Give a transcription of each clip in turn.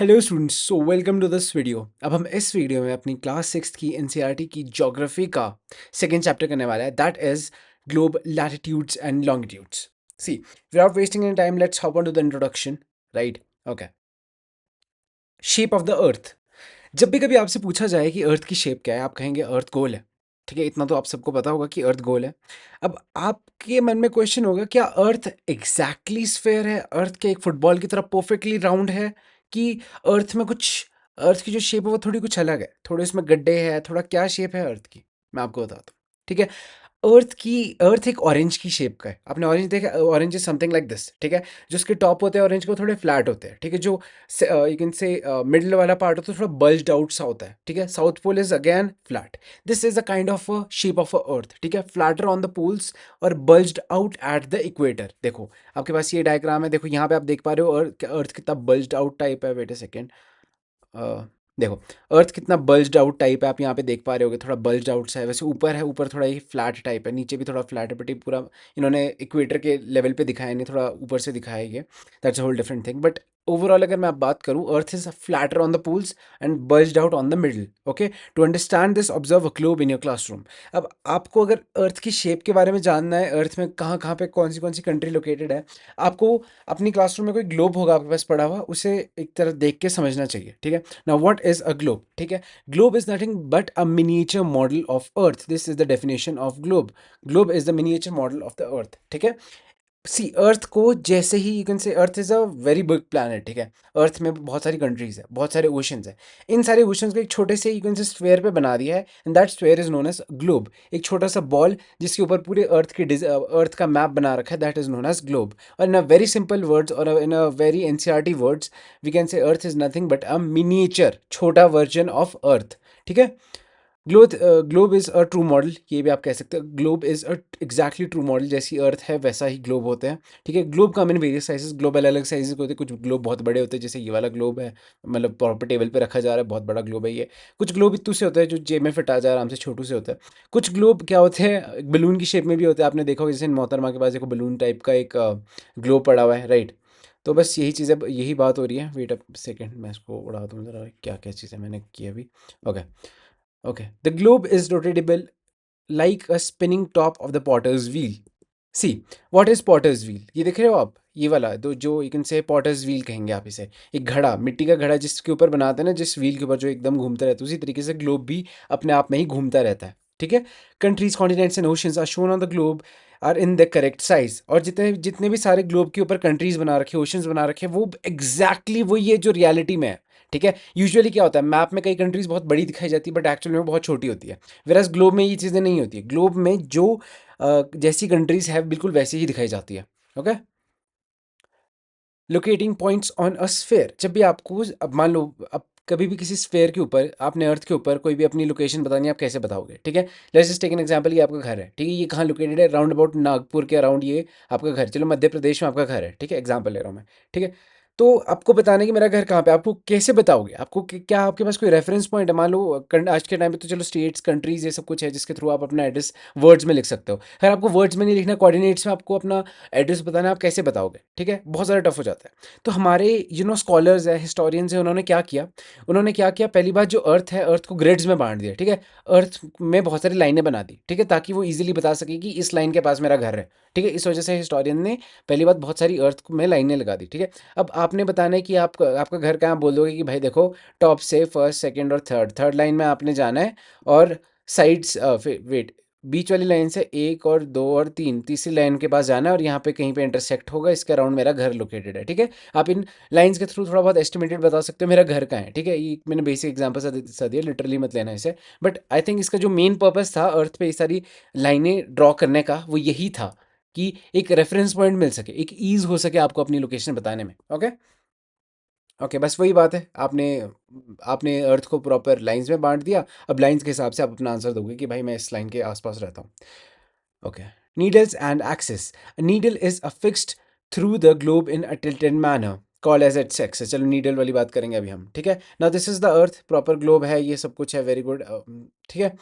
Hello students, so welcome to this video. अब हम इस वीडियो में अपनी क्लास सिक्स की एनसीईआरटी की ज्योग्राफी का सेकेंड चैप्टर करने वाला है, that is globe latitudes and longitudes. See, without wasting any time, let's hop on to the introduction. Right, okay. Shape of the earth. जब भी कभी आपसे पूछा जाए कि अर्थ की शेप क्या है, आप कहेंगे अर्थ गोल है। ठीक है, इतना तो आप सबको पता होगा कि अर्थ गोल है। अब आपके मन में क्वेश्चन होगा, क्या अर्थ एग्जैक्टली स्फेयर है? अर्थ क्या एक फुटबॉल की तरह परफेक्टली राउंड है? कि अर्थ में कुछ, अर्थ की जो शेप है वो थोड़ी कुछ अलग है, थोड़े उसमें गड्ढे हैं, थोड़ा क्या शेप है अर्थ की, मैं आपको बताता हूँ। ठीक है, अर्थ एक ऑरेंज की शेप का है। आपने ऑरेंज देखा? Orange is something like this. ठीक है, जो उसके टॉप होते हैं ऑरेंज को थोड़े फ्लैट होते हैं। ठीक है, जो यू कैन से मिडल वाला पार्ट होता है थोड़ा बल्ज्ड आउट सा होता है। ठीक है, south pole is again flat. This is a kind of shape of a earth. ठीक है, फ्लैटर ऑन द पोल्स और bulged out at the equator. देखो आपके पास ये डायग्राम है, देखो यहाँ पे आप देख पा रहे हो अर्थ कितना बल्ज्ड आउट टाइप है। वेट अ सेकेंड, देखो अर्थ कितना बल्ज्ड आउट टाइप है, आप यहाँ पे देख पा रहे होगे, थोड़ा बल्ज्ड आउट सा है। वैसे ऊपर है, ऊपर थोड़ा ये फ्लैट टाइप है, नीचे भी थोड़ा फ्लैट है, बट ये पूरा इन्होंने इक्वेटर के लेवल पे दिखाया नहीं, थोड़ा ऊपर से दिखाया है ये। That's a whole different thing, but overall अगर मैं आप बात करूँ, earth is flatter on the poles and bulged out on the middle. Okay, to understand this observe a globe in your classroom. अब आपको अगर अर्थ की शेप के बारे में जानना है, अर्थ में कहाँ कहाँ पे कौन सी कंट्री लोकेटेड है, आपको अपनी क्लासरूम में कोई ग्लोब होगा आपके पास पड़ा हुआ, उसे एक तरह देख के समझना चाहिए। ठीक है, now what is a globe? ठीक है, globe is nothing but a miniature model of earth. This is the definition of globe. Globe is the miniature model of the अर्थ। ठीक है, सी अर्थ को जैसे ही you can say earth is a very big planet. ठीक है, अर्थ में बहुत सारी countries है, बहुत सारे ओशंस है। इन सारे ओशंस को एक छोटे से यू कैन से स्फेयर पे बना दिया है, and that sphere is known as globe. एक छोटा सा बॉल जिसके ऊपर पूरे अर्थ का मैप बना रखा है, that is known as globe. और in a very simple words और in a very NCERT words, we can say earth is nothing but a miniature, छोटा वर्जन ऑफ अर्थ। ठीक है, globe is a true model, ये भी आप कह सकते हैं। Globe is a exactly true model, जैसी अर्थ है वैसा ही ग्लोब होते हैं। ठीक है, ग्लोब का इन वेरियस साइजेस, ग्लोब अलग अलग साइजेस के होते हैं। कुछ ग्लोब बहुत बड़े होते हैं, जैसे ये वाला ग्लोब है, मतलब प्रॉपर टेबल पे रखा जा रहा है, बहुत बड़ा ग्लोब है ये। कुछ ग्लोब इतू से होता है जो जेब में फिट आ जाए आराम से, छोटू से होता है। कुछ ग्लोब क्या होते हैं, बलून की शेप में भी होते हैं। आपने देखा होगा जैसे मोहतरमा के पास देखो बलून टाइप का एक ग्लोब पड़ा हुआ है, राइट। तो बस यही चीज़ है, यही बात हो रही है। वेट अ सेकेंड, मैं इसको उड़ा दूँ ज़रा, क्या क्या चीज़ें मैंने की अभी। Okay, okay. The globe is rotatable like a spinning top of the potter's wheel. See, what is potter's wheel? ये देख रहे हो आप, ये वाला तो जो यू कैन से potter's wheel कहेंगे आप इसे। एक घड़ा, मिट्टी का घड़ा जिसके ऊपर बनाते हैं ना, जिस व्हील के ऊपर जो एकदम घूमता रहता है, उसी तरीके से ग्लोब भी अपने आप में ही घूमता रहता है। ठीक है, countries, continents and oceans are shown on the globe are in the correct size. और जितने जितने भी सारे ग्लोब के ऊपर कंट्रीज बना रखे, ओशंस बना रखे, वो एग्जैक्टली वही है जो रियलिटी में है। ठीक है, यूजुअली क्या होता है, मैप में कई कंट्रीज बहुत बड़ी दिखाई जाती है, बट एक्चुअली में बहुत छोटी होती है। वेरस ग्लोब में ये चीज़ें नहीं होती है। ग्लोब में जो जैसी कंट्रीज है बिल्कुल वैसी ही दिखाई जाती है। Okay, locating points on a sphere. जब भी आपको, अब मान लो, अब कभी भी किसी स्फेयर के ऊपर, आपने अर्थ के ऊपर कोई भी अपनी लोकेशन बतानी है, आप कैसे बताओगे? ठीक है, let's just take an example, ये आपका घर है। ठीक है, ये कहाँ लोकेटेड है? राउंड अबाउट नागपुर के अराउंड ये आपका घर, चलो मध्य प्रदेश में आपका घर है। ठीक है, एग्जाम्पल ले रहा हूँ मैं। ठीक है, तो आपको बताना है कि मेरा घर कहाँ पे, आपको कैसे बताओगे? आपको क्या आपके पास कोई रेफरेंस पॉइंट है? मान लो आज के टाइम पे तो चलो स्टेट्स, कंट्रीज, ये सब कुछ है जिसके थ्रू आप अपना एड्रेस वर्ड्स में लिख सकते हो। अगर आपको वर्ड्स में नहीं लिखना, कोऑर्डिनेट्स में आपको अपना एड्रेस बताना है, आप कैसे बताओगे? ठीक है, बहुत ज़्यादा टफ हो जाता है। तो हमारे स्कॉलर्स है, हिस्टोरियंस है, उन्होंने क्या किया, पहली बात, जो अर्थ है, अर्थ को ग्रिड्स में बांट दिया। ठीक है, अर्थ में बहुत सारी लाइनें बना दी। ठीक है, ताकि वो इजीली बता सके कि इस लाइन के पास मेरा घर है। ठीक है, इस वजह से हिस्टोरियन ने पहली बात बहुत सारी अर्थ में लाइनें लगा दी। ठीक है, अब आपने बताना है कि आपका घर कहाँ, बोल दोगे कि भाई देखो, टॉप से फर्स्ट, सेकंड और थर्ड, थर्ड लाइन में आपने जाना है, और साइड्स, वेट, बीच वाली लाइन से एक और दो और तीन, तीसरी लाइन के पास जाना है, और यहाँ पे कहीं पे इंटरसेक्ट होगा, इसके अराउंड मेरा घर लोकेटेड है। ठीक है, आप इन लाइंस के थ्रू थोड़ा बहुत एस्टिमेटेड बता सकते हो मेरा घर कहाँ है। ठीक है, ये मैंने बेसिक एग्जांपल सा दिया, लिटरली मत लेना इसे। बट आई थिंक इसका जो मेन पर्पस था अर्थ पे ये सारी लाइनें ड्रॉ करने का, वो यही था कि एक रेफरेंस पॉइंट मिल सके, एक ईज हो सके आपको अपनी लोकेशन बताने में। ओके, ओके, बस वही बात है। आपने आपने अर्थ को प्रॉपर लाइंस में बांट दिया। अब लाइंस के हिसाब से आप अपना आंसर दोगे कि भाई मैं इस लाइन के आसपास रहता हूँ। Okay, needles and axis. Needle is affixed through the globe in a tilted manner call as its axis. चलो नीडल वाली बात करेंगे अभी हम। ठीक है, now this is the earth, proper globe है, ये सब कुछ है, वेरी गुड। ठीक है,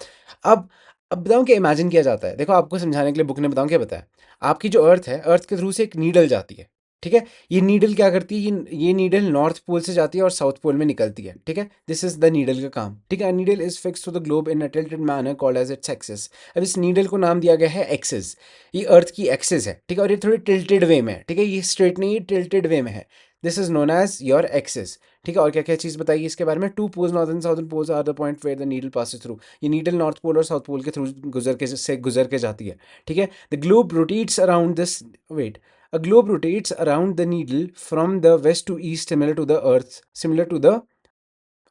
अब अब बताऊँ क्या इमेजिन किया जाता है। देखो आपको समझाने के लिए बुक ने बताऊँ क्या बताया। आपकी जो अर्थ है, अर्थ के थ्रू से एक नीडल जाती है। ठीक है। ये नीडल क्या करती है, ये नीडल नॉर्थ पोल से जाती है और साउथ पोल में निकलती है, ठीक है। दिस इज द नीडल का काम, ठीक है। Needle is fix to the globe in a tilted manner called as its axis. अब इस नीडल को नाम दिया गया है एक्सिस, ये अर्थ की एक्सिस है, ठीक है। और ये थोड़ी टिल्टेड वे में है, ठीक है, ये स्ट्रेट नहीं, ये टिल्टेड वे में है। This is known as your axis, ठीक है। और क्या क्या चीज़ बताइए इसके बारे में, two poles northern southern poles are the point where the needle passes through. ये नीडल नॉर्थ पोल और साउथ पोल के थ्रू गुजर के जाती है, ठीक है। The globe rotates around this, wait, a globe rotates around the needle from the west to east similar to the earth, similar to the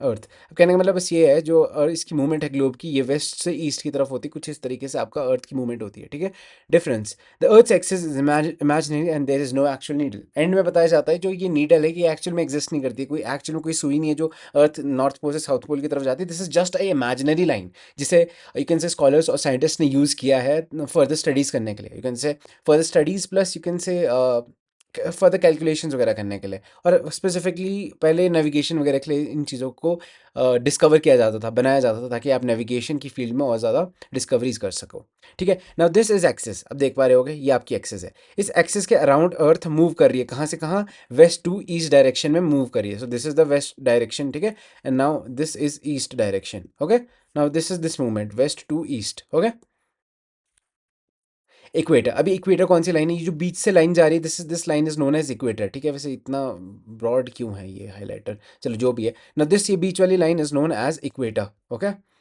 अर्थ। अब कहने का मतलब बस ये है, जो इसकी मूवमेंट है ग्लोब की, ये वेस्ट से ईस्ट की तरफ होती है, कुछ इस तरीके से आपका अर्थ की मूवमेंट होती है, ठीक है। Difference, the earth axis is imaginary and there is no actual needle. End में बताया जाता है जो ये नीडल है कि एक्चुअल में एग्जिस्ट नहीं करती, कोई एक्चुअल में कोई सुई नहीं है जो अर्थ नॉर्थ पोल से साउथ पोल की तरफ जाती है। This is just a imaginary line, जिसे यू कैन से स्कॉलर्स और साइंटिस्ट ने यूज़ किया है फर्दर स्टडीज़ करने के लिए, यू कैन से further studies plus you can से फर्दर कैलकुलेशंस वगैरह करने के लिए, और स्पेसिफिकली पहले नेविगेशन वगैरह के लिए इन चीज़ों को डिस्कवर किया जाता था, बनाया जाता था, ताकि आप नेविगेशन की फील्ड में और ज़्यादा डिस्कवरीज कर सको, ठीक है। नाउ दिस इज एक्सिस, अब देख पा रहे होगे ये आपकी एक्सिस है। इस एक्सिस के अराउंड अर्थ मूव कर रही है, कहाँ से कहाँ, वेस्ट टू ईस्ट डायरेक्शन में मूव कर रही है। So this is the west direction, ठीक है। And now this is east direction, okay. Now this is this movement west to east, okay. Equator, अभी इक्वेटर कौन सी लाइन है, ये जो बीच से लाइन जा रही है, this line is known as equator, ठीक है। वैसे इतना ब्रॉड क्यों है ये हाईलाइटर, चलो जो भी है ना, दिस ये बीच वाली line is known as equator, okay.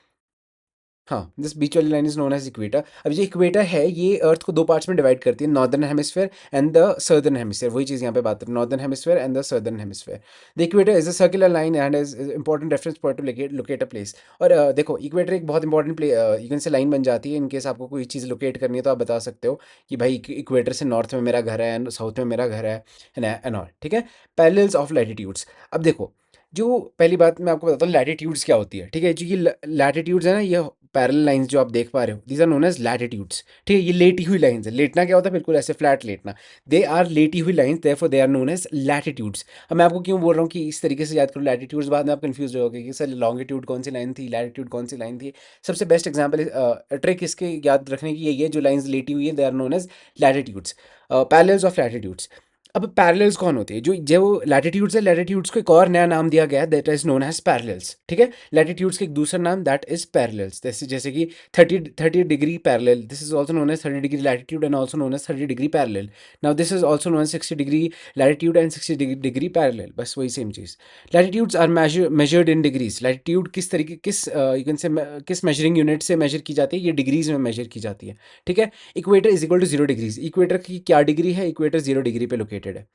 हाँ, दिस बीच वाली line is known as equator. अब ये इक्वेटर है, ये अर्थ को दो पार्ट्स में डिवाइड करती है, northern hemisphere and the southern hemisphere. वही चीज़ यहाँ पे बात है, northern hemisphere and the southern hemisphere. The equator is a circular line and is important reference point two locate a place. और देखो, इक्वेटर एक बहुत इंपॉर्टेंट यू कैन से लाइन बन जाती है, इन केस आपको कोई चीज़ लोकेट करनी है तो आप बता सकते हो कि भाई इक्वेटर से नॉर्थ में मेरा घर है एंड साउथ में मेरा घर है एंड ऑल, ठीक है। पैरेलल्स ऑफ लैटिट्यूड्स, अब देखो, जो पहली बात मैं आपको बताता हूँ लैटिट्यूड्स क्या होती है, ठीक है। जो ये लैटिट्यूड्स है ना, ये पैरेलल लाइंस जो आप देख पा रहे हो, these are known as latitudes, ठीक है। ये लेटी हुई लाइंस है, लेटना क्या होता है, बिल्कुल ऐसे फ्लैट लेटना, दे आर लेटी हुई lines, therefore they are known as latitudes. अब मैं आपको क्यों बोल रहा हूँ कि इस तरीके से याद करो लैटिट्यूड्स, बाद में आप कंफ्यूज हो गए कि सर लॉन्गिट्यूड कौन सी लाइन थी, लैटिट्यूड कौन सी लाइन थी। सबसे बेस्ट एग्जाम्पल ट्रिक इसके याद रखने की यही है, जो लाइन्स लेटी हुई है they are known as latitudes, parallels of latitudes. अब पैरेलल्स कौन होती है, जो जो लैटिट्यूड्स है, लैटिट्यूड्स को एक और नया नाम दिया गया है, that is known as parallels, ठीक है। लैटिट्यूड्स का एक दूसरा नाम दैट इज पैरेलल्स, जैसे जैसे कि 30 degree parallel, this is also known as 30 degree latitude and also known as 30 degree parallel. Now this is also known as 60 degree latitude and 60 degree parallel, बस वही सेम चीज़। Latitudes are measured in degrees. Latitude किस तरीके, किस you can से किस measuring unit से major की जाती है, ये डिग्रीज में मेजर की जाती है, ठीक है। Equator is equal to 0 degrees, equator की क्या डिग्री है, इक्वेटर 0 डिग्री पे लोकेटेड है,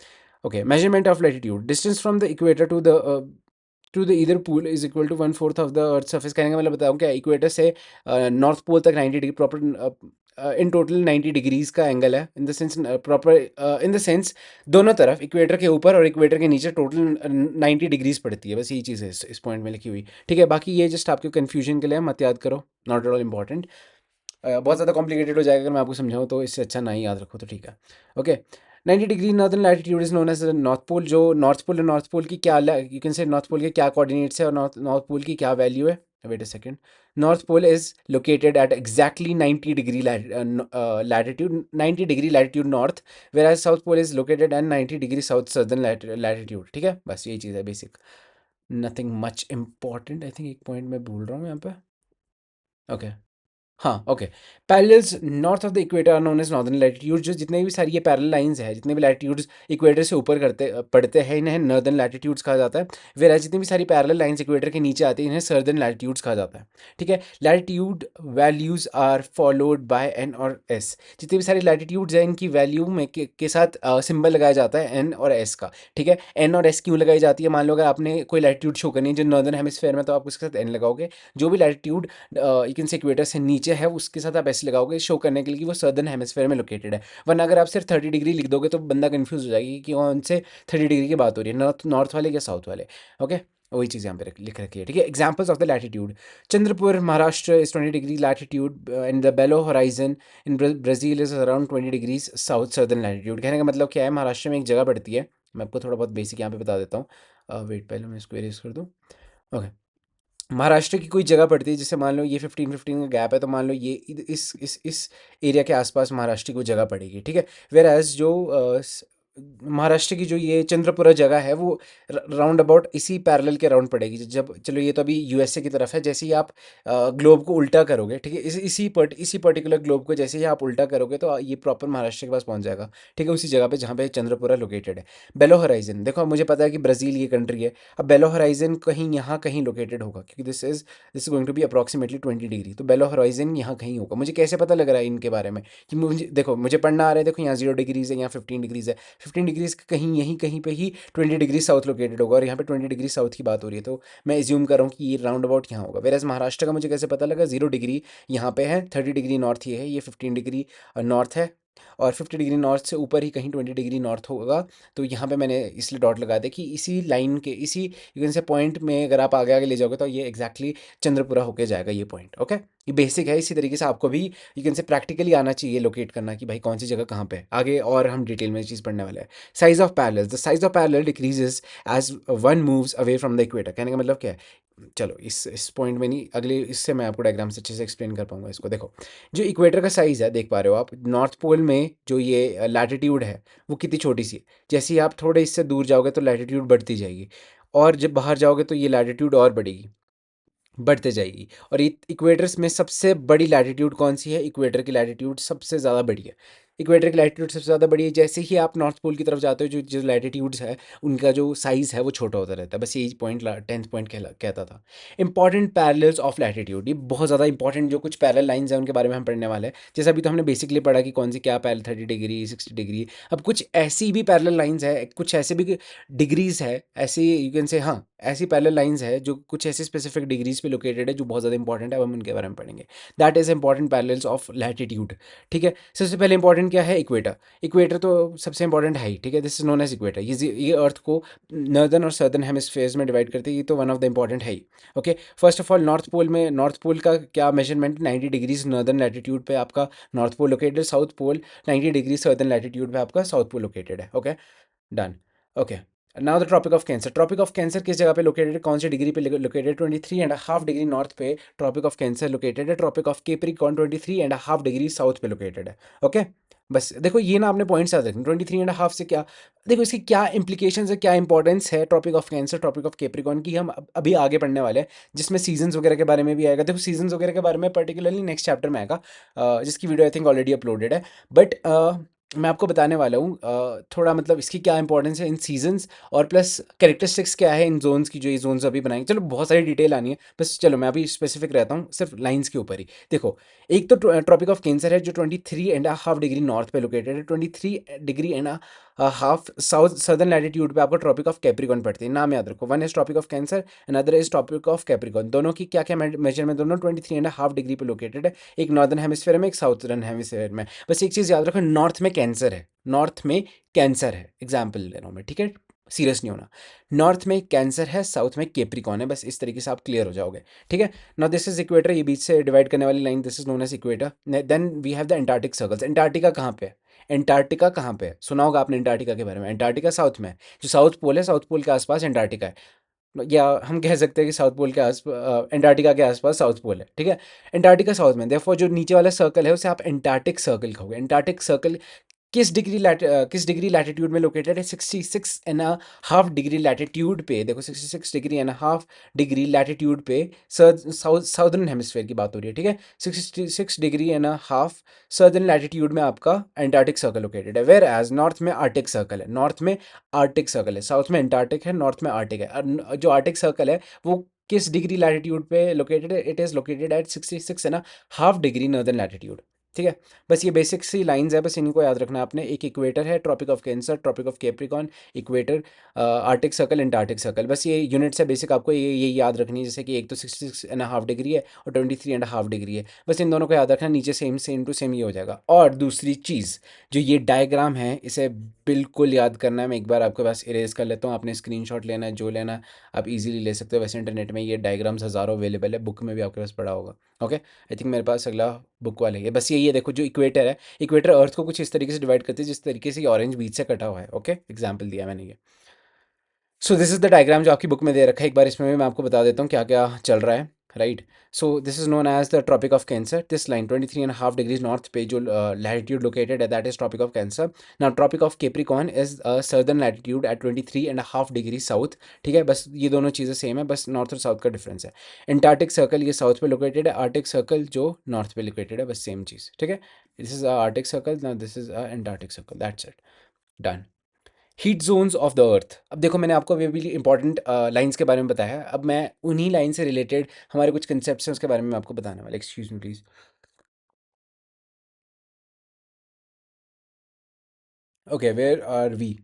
okay. Measurement of latitude, distance from the equator to the either pole is equal to 1/4 of the earth surface. कहने का मतलब बताऊँ क्या, इक्वेटर से नॉर्थ पोल तक 90 degree proper, in total 90 degrees का एंगल है, in the sense proper, in the sense दोनों तरफ इक्वेटर के ऊपर और इक्वेटर के नीचे टोटल 90 डिग्रीज पड़ती है, बस यही चीज़ है इस पॉइंट में लिखी हुई, ठीक है। बाकी ये जस्ट आपके कन्फ्यूजन के लिए मत याद करो, नॉट एट ऑल इंपॉर्टेंट। बहुत ज़्यादा कॉम्प्लिकेटेड हो जाएगा अगर मैं आपको समझाऊँ, तो इससे अच्छा ना ही याद रखो तो ठीक है, okay. 90 degree northern latitude is known as north pole. जो नॉर्थ पोल की क्या, you can say north pole के क्या कोऑर्डिनेट्स है और नॉर्थ पोल की क्या वैल्यू है, wait a second. North pole is located at exactly 90 degree latitude, 90 degree latitude north, whereas south pole is located at 90 degree south southern latitude, ठीक है। बस यही चीज़ है basic, nothing much important. I think एक point मैं भूल रहा हूँ यहाँ पे, ओके। हाँ, okay. Parallels north of the equator are known as northern latitude. जो जितने भी सारी ये पैरेलल लाइंस है, जितने भी लैटिट्यूड्स इक्वेटर से ऊपर पड़ते हैं, इन्हें नॉर्दर्न लैटिट्यूड्स कहा जाता है। वेयर जितनी भी सारी पैरेलल लाइंस इक्वेटर के नीचे आती हैं, इन्हें सर्दर्न लैटिट्यूड्स कहा जाता है, ठीक है। Latitude values are followed by N और एस। जितनी भी सारी लैटिट्यूड्स हैं, इनकी वैल्यू में के साथ सिंबल लगाया जाता है एन और एस का, ठीक है। एन और एस क्यों लगाई जाती है, मान लो अगर आपने कोई लैटिट्यूड शो करनी है जो नॉर्दर्न हेमिस्फेयर में, तो आप उसके साथ एन लगाओगे। जो भी लैटिट्यूड यू कैन से इक्वेटर से नीचे है, उसके साथ आप ऐसे लगाओगे शो करने के लिए कि वो सर्दर्न हेमिस्फेयर में लोकेटेड है। वरना अगर आप सिर्फ 30 डिग्री लिख दोगे तो बंदा कंफ्यूज हो जाएगी कि कौन से 30 डिग्री की बात हो रही है, नॉर्थ वाले या साउथ वाले, ओके। वही चीज़ यहाँ पे लिख रखी है, ठीक है। Examples of the latitude, Chandrapur Maharashtra is 20 degree latitude and the Belo Horizonte in Brazil is around 20 degrees south southern latitude. कहने का मतलब क्या है, महाराष्ट्र में एक जगह पड़ती है, मैं आपको थोड़ा बहुत बेसिक यहाँ पे बता देता हूँ, वेट पहले मैं इसको एरेज कर दूँ, ओके। महाराष्ट्र की कोई जगह पड़ती है, जैसे मान लो ये 15-15 का गैप है, तो मान लो ये इस एरिया के आसपास महाराष्ट्र की कोई जगह पड़ेगी, ठीक है। वेयर एज जो महाराष्ट्र की जो ये चंद्रपुरा जगह है वो राउंड अबाउट इसी पैरेलल के राउंड पड़ेगी। जब चलो ये तो अभी यूएसए की तरफ है, जैसे ही आप ग्लोब को उल्टा करोगे, ठीक है, इसी पर्टिकुलर ग्लोब को जैसे ही आप उल्टा करोगे तो ये प्रॉपर महाराष्ट्र के पास पहुंच जाएगा, ठीक है, उसी जगह पे जहाँ पे चंद्रपुरा लोकेटेड है। बेलो हराइजन, देखो मुझे पता है कि ब्राज़ील ये कंट्री है, अब बेलो हराइजन कहीं यहाँ कहीं लोकेटेड होगा, क्योंकि this is going to be approximately 20 degree, तो बेलो हराइजन यहाँ कहीं होगा। मुझे कैसे पता लग रहा है इनके बारे में कि मुझे देखो, मुझे पढ़ना आ रहा है, देखो यहाँ 0 डिग्रीज है, यहाँ 15 डिग्रीज है, 15 डिग्रीज कहीं यहीं कहीं पे ही 20 डिग्री साउथ लोकेटेड होगा, और यहाँ पे 20 डिग्री साउथ की बात हो रही है, तो मैं एज्यूम कर रहा हूँ कि ये राउंड अबाउट यहाँ होगा। वेरएज महाराष्ट्र का मुझे कैसे पता लगा, 0 डिग्री यहाँ पे है, 30 डिग्री नॉर्थ ये है, ये 15 डिग्री नॉर्थ है, और 50 डिग्री नॉर्थ से ऊपर ही कहीं 20 डिग्री नॉर्थ होगा। तो यहाँ पे मैंने इसलिए डॉट लगा दिया कि इसी लाइन के, इसी यू कैन से पॉइंट में अगर आप आगे आगे ले जाओगे तो ये एग्जैक्टली चंद्रपुरा होके जाएगा ये पॉइंट। ओके, ये बेसिक है, इसी तरीके से आपको भी यू कैन से प्रैक्टिकली आना चाहिए लोकेट करना कि भाई कौन सी जगह कहाँ पे है। आगे और हम डिटेल में चीज़ पढ़ने वाले हैं। Size of parallel, the size of parallel decreases as one moves away from the equator. कहने का मतलब क्या है, चलो इस पॉइंट में नहीं, अगले इससे मैं आपको डायग्राम से अच्छे से एक्सप्लेन कर पाऊंगा इसको। देखो, जो इक्वेटर का साइज़ है, देख पा रहे हो आप, नॉर्थ पोल में जो ये लैटिट्यूड है वो कितनी छोटी सी है। जैसे ही आप थोड़े इससे दूर जाओगे तो लैटिट्यूड बढ़ती जाएगी, और जब बाहर जाओगे तो ये लैटिट्यूड और बढ़ेगी, बढ़ते जाएगी। और इक्वेटर्स में सबसे बड़ी लैटिट्यूड कौन सी है, इक्वेटर की लैटिट्यूड सबसे ज़्यादा बड़ी है। इक्वेटर की लैटिट्यूड सबसे ज़्यादा बड़ी है। जैसे ही आप नॉर्थ पोल की तरफ जाते हो, जो जो लैटिट्यूड्स है उनका जो साइज़ है वो छोटा होता रहता है। बस यही पॉइंट 10th पॉइंट कहता था। इंपॉर्टेंट पैरेलल्स ऑफ लैटिट्यूड, ये बहुत ज़्यादा इंपॉर्टेंट जो कुछ पैरेलल लाइंस हैं उनके बारे में हम पढ़ने वाले हैं। जैसे अभी तो हमने बेसिकली पढ़ा कि कौन सी क्या पैरेलल, 30 डिग्री, 60 डिग्री। अब कुछ ऐसी भी पैरेलल लाइंस है, कुछ ऐसे भी डिग्रीज है, ऐसे यू कैन से, हाँ, ऐसी पैरेलल लाइंस है जो कुछ ऐसे स्पेसिफिक डिग्रीज पे लोकेटेड है जो बहुत ज़्यादा इंपॉर्टेंट है। अब हम उनके बारे में पढ़ेंगे। That is important parallels of latitude. ठीक है, सबसे पहले इंपॉर्टेंट क्या है, इक्वेटर। इक्वेटर तो सबसे इंपॉर्टेंट है ही, ठीक है, this is known as equator. ये अर्थ को नॉर्दर्न और सदर्न हेमिस्फेयर्स में डिवाइड करती है, ये तो वन ऑफ द इंपॉर्टेंट है ही। Okay, first of all north pole का क्या मेजरमेंट, 90 डिग्रीज नॉर्दर्न लैटिट्यूड पे आपका north pole located, south pole 90 degree southern latitude पे आपका साउथ पोल लोकेटेड है। Okay, done. Okay, now the tropic of cancer. Tropic of cancer किस जगह पे लोकेटेड है, कौन सी डिग्री पे लोकेटेड, 23.5 डिग्री नॉर्थ पे ट्रॉपिक ऑफ कैंसर लोकेटेड है। Tropic of capricorn 23.5 degree south पे लोकेटेड है। ओके, बस देखो ये ना आपने पॉइंट्स याद रखने, 23.5 से क्या, देखो इसकी क्या इंप्लीकेशंस है, क्या इंपॉर्टेंस है tropic of cancer, tropic of capricorn की, हम अभी आगे पढ़ने वाले हैं, जिसमें सीजन्स वगैरह के बारे में भी आएगा। देखो सीजन्स वगैरह के बारे में पर्टिकुलरली नेक्स्ट चैप्टर में आएगा, जिसकी video I think already uploaded है। बट मैं आपको बताने वाला हूँ थोड़ा, मतलब इसकी क्या इंपॉर्टेंस है इन सीजन्स, और प्लस कैरेक्टरिस्टिक्स क्या है इन जोन्स की, जो ये जोन्स अभी बनाएंगे। चलो बहुत सारी डिटेल आनी है, बस चलो मैं अभी स्पेसिफिक रहता हूँ सिर्फ लाइंस के ऊपर ही। देखो, एक तो ट्रॉपिक ऑफ कैंसर है जो 23.5 डिग्री नॉर्थ पे लोकेटेड है, 23.5 साउथ सदर्न लैटिट्यूड पे आपको ट्रॉपिक ऑफ कैप्रिकॉर्न पड़ती है। नाम याद रखो, one is Tropic of Cancer, another is Tropic of Capricorn. दोनों की क्या क्या मेजरमेंट, दोनों 23.5 डिग्री पे लोकेटेड है, एक नॉर्दर्न हेमिस्फेयर में, एक साउथर्न हेमिस्फेयर में। बस एक चीज़ याद रखो, नॉर्थ में कैंसर है, नॉर्थ में कैंसर है, एग्जाम्पल ले रहा हूँ मैं, ठीक है, सीरियस नहीं होना। नॉर्थ में कैंसर है, साउथ में केप्रिकॉन है, बस इस तरीके से आप क्लियर हो जाओगे। ठीक है, नाउ दिस इज इक्वेटर, ये बीच से डिवाइड करने वाली line, this is known as equator. Then we have the Antarctic circles. Antarctica कहाँ पे है, एंटार्क्टिका कहाँ पे है, सुना होगा आपने एंटार्क्टिका के बारे में। एंटार्क्टिका साउथ में है, जो साउथ पोल है, साउथ पोल के आसपास एंटार्क्टिका है, या हम कह सकते हैं कि साउथ पोल के आस एंटार्क्टिका के आसपास साउथ पोल है। ठीक है, एंटार्क्टिका साउथ में, देयरफॉर जो नीचे वाला सर्कल है उसे आप एंटार्क्टिक सर्कल कहोगे। एंटार्क्टिक सर्कल किस डिग्री लैटिट्यूड में लोकेटेड है, 66.5 डिग्री लैटिट्यूड पे। देखो 66.5 डिग्री लैटिट्यूड पे, साउदर्न हेमिस्फेयर की बात हो रही है, ठीक है, 66.5 डिग्री सदर्न लैटिट्यूड में आपका एंटार्क्टिक सर्कल लोकेटेड है। वेयर एज नॉर्थ में आर्टिक सर्कल है, नॉर्थ में आर्टिक सर्कल है, साउथ में एंटार्क्टिक है, नॉर्थ में आर्टिक है। जो आर्टिक सर्कल है वो किस डिग्री लैटिट्यूड पे लोकेटेड है, it is located at 66.5 degree northern latitude. ठीक है, बस ये बेसिक सी लाइंस है, बस इनको याद रखना आपने। एक इक्वेटर है, tropic of cancer, tropic of Capricorn, equator, Arctic circle, Antarctic circle, बस ये यूनिट्स है बेसिक, आपको ये याद रखनी है। जैसे कि एक तो 66.5 डिग्री है और 23.5 डिग्री है, बस इन दोनों को याद रखना, नीचे सेम टू सेम ये हो जाएगा। और दूसरी चीज़, जो ये डायग्राम है इसे बिल्कुल याद करना है। मैं एक बार आपके पास इरेज कर लेता हूँ, आपने स्क्रीनशॉट लेना है, जो लेना है आप इजीली ले सकते हो। वैसे इंटरनेट में ये डायग्राम्स हज़ारों अवेलेबल है, बुक में भी आपके पास पड़ा होगा। ओके, आई थिंक मेरे पास अगला बुक वाले है। बस ये देखो, जो इक्वेटर है, इक्वेटर अर्थ को कुछ इस तरीके से डिवाइड करती है जिस तरीके से ये ऑरेंज बीच से कटा हुआ है। ओके, एग्जाम्पल दिया मैंने ये। सो दिस इज द डायग्राम जो आपकी बुक में दे रखा है। एक बार इसमें भी मैं आपको बता देता हूँ क्या क्या चल रहा है। Right. So this is known as the tropic of Cancer. This line 23.5 degrees north पे जो लैटिट्यूड लोकेटेड है, that is Tropic of Cancer. Now Tropic of Capricorn is southern latitude at 23.5 degree south. ठीक है, बस ये दोनों चीज़ें same है, बस नॉर्थ और साउथ का डिफरेंस है. एंटार्क्टिक सर्कल ये साउथ पे लोकेटेड है, आर्टिक सर्कल जो नॉर्थ पे लोकेटेड है, बस सेम चीज़. ठीक है, this is Arctic circle, now this is Antarctic circle, that's it. Done. Heat zones of the अर्थ. अब देखो, मैंने आपको अभी भी इंपॉर्टेंट लाइंस के बारे में बताया है. अब मैं उन्हीं लाइन से रिलेटेड हमारे कुछ कंसेप्ट हैं उसके बारे में मैं आपको बताने वाला. Excuse me please. Okay, where are we?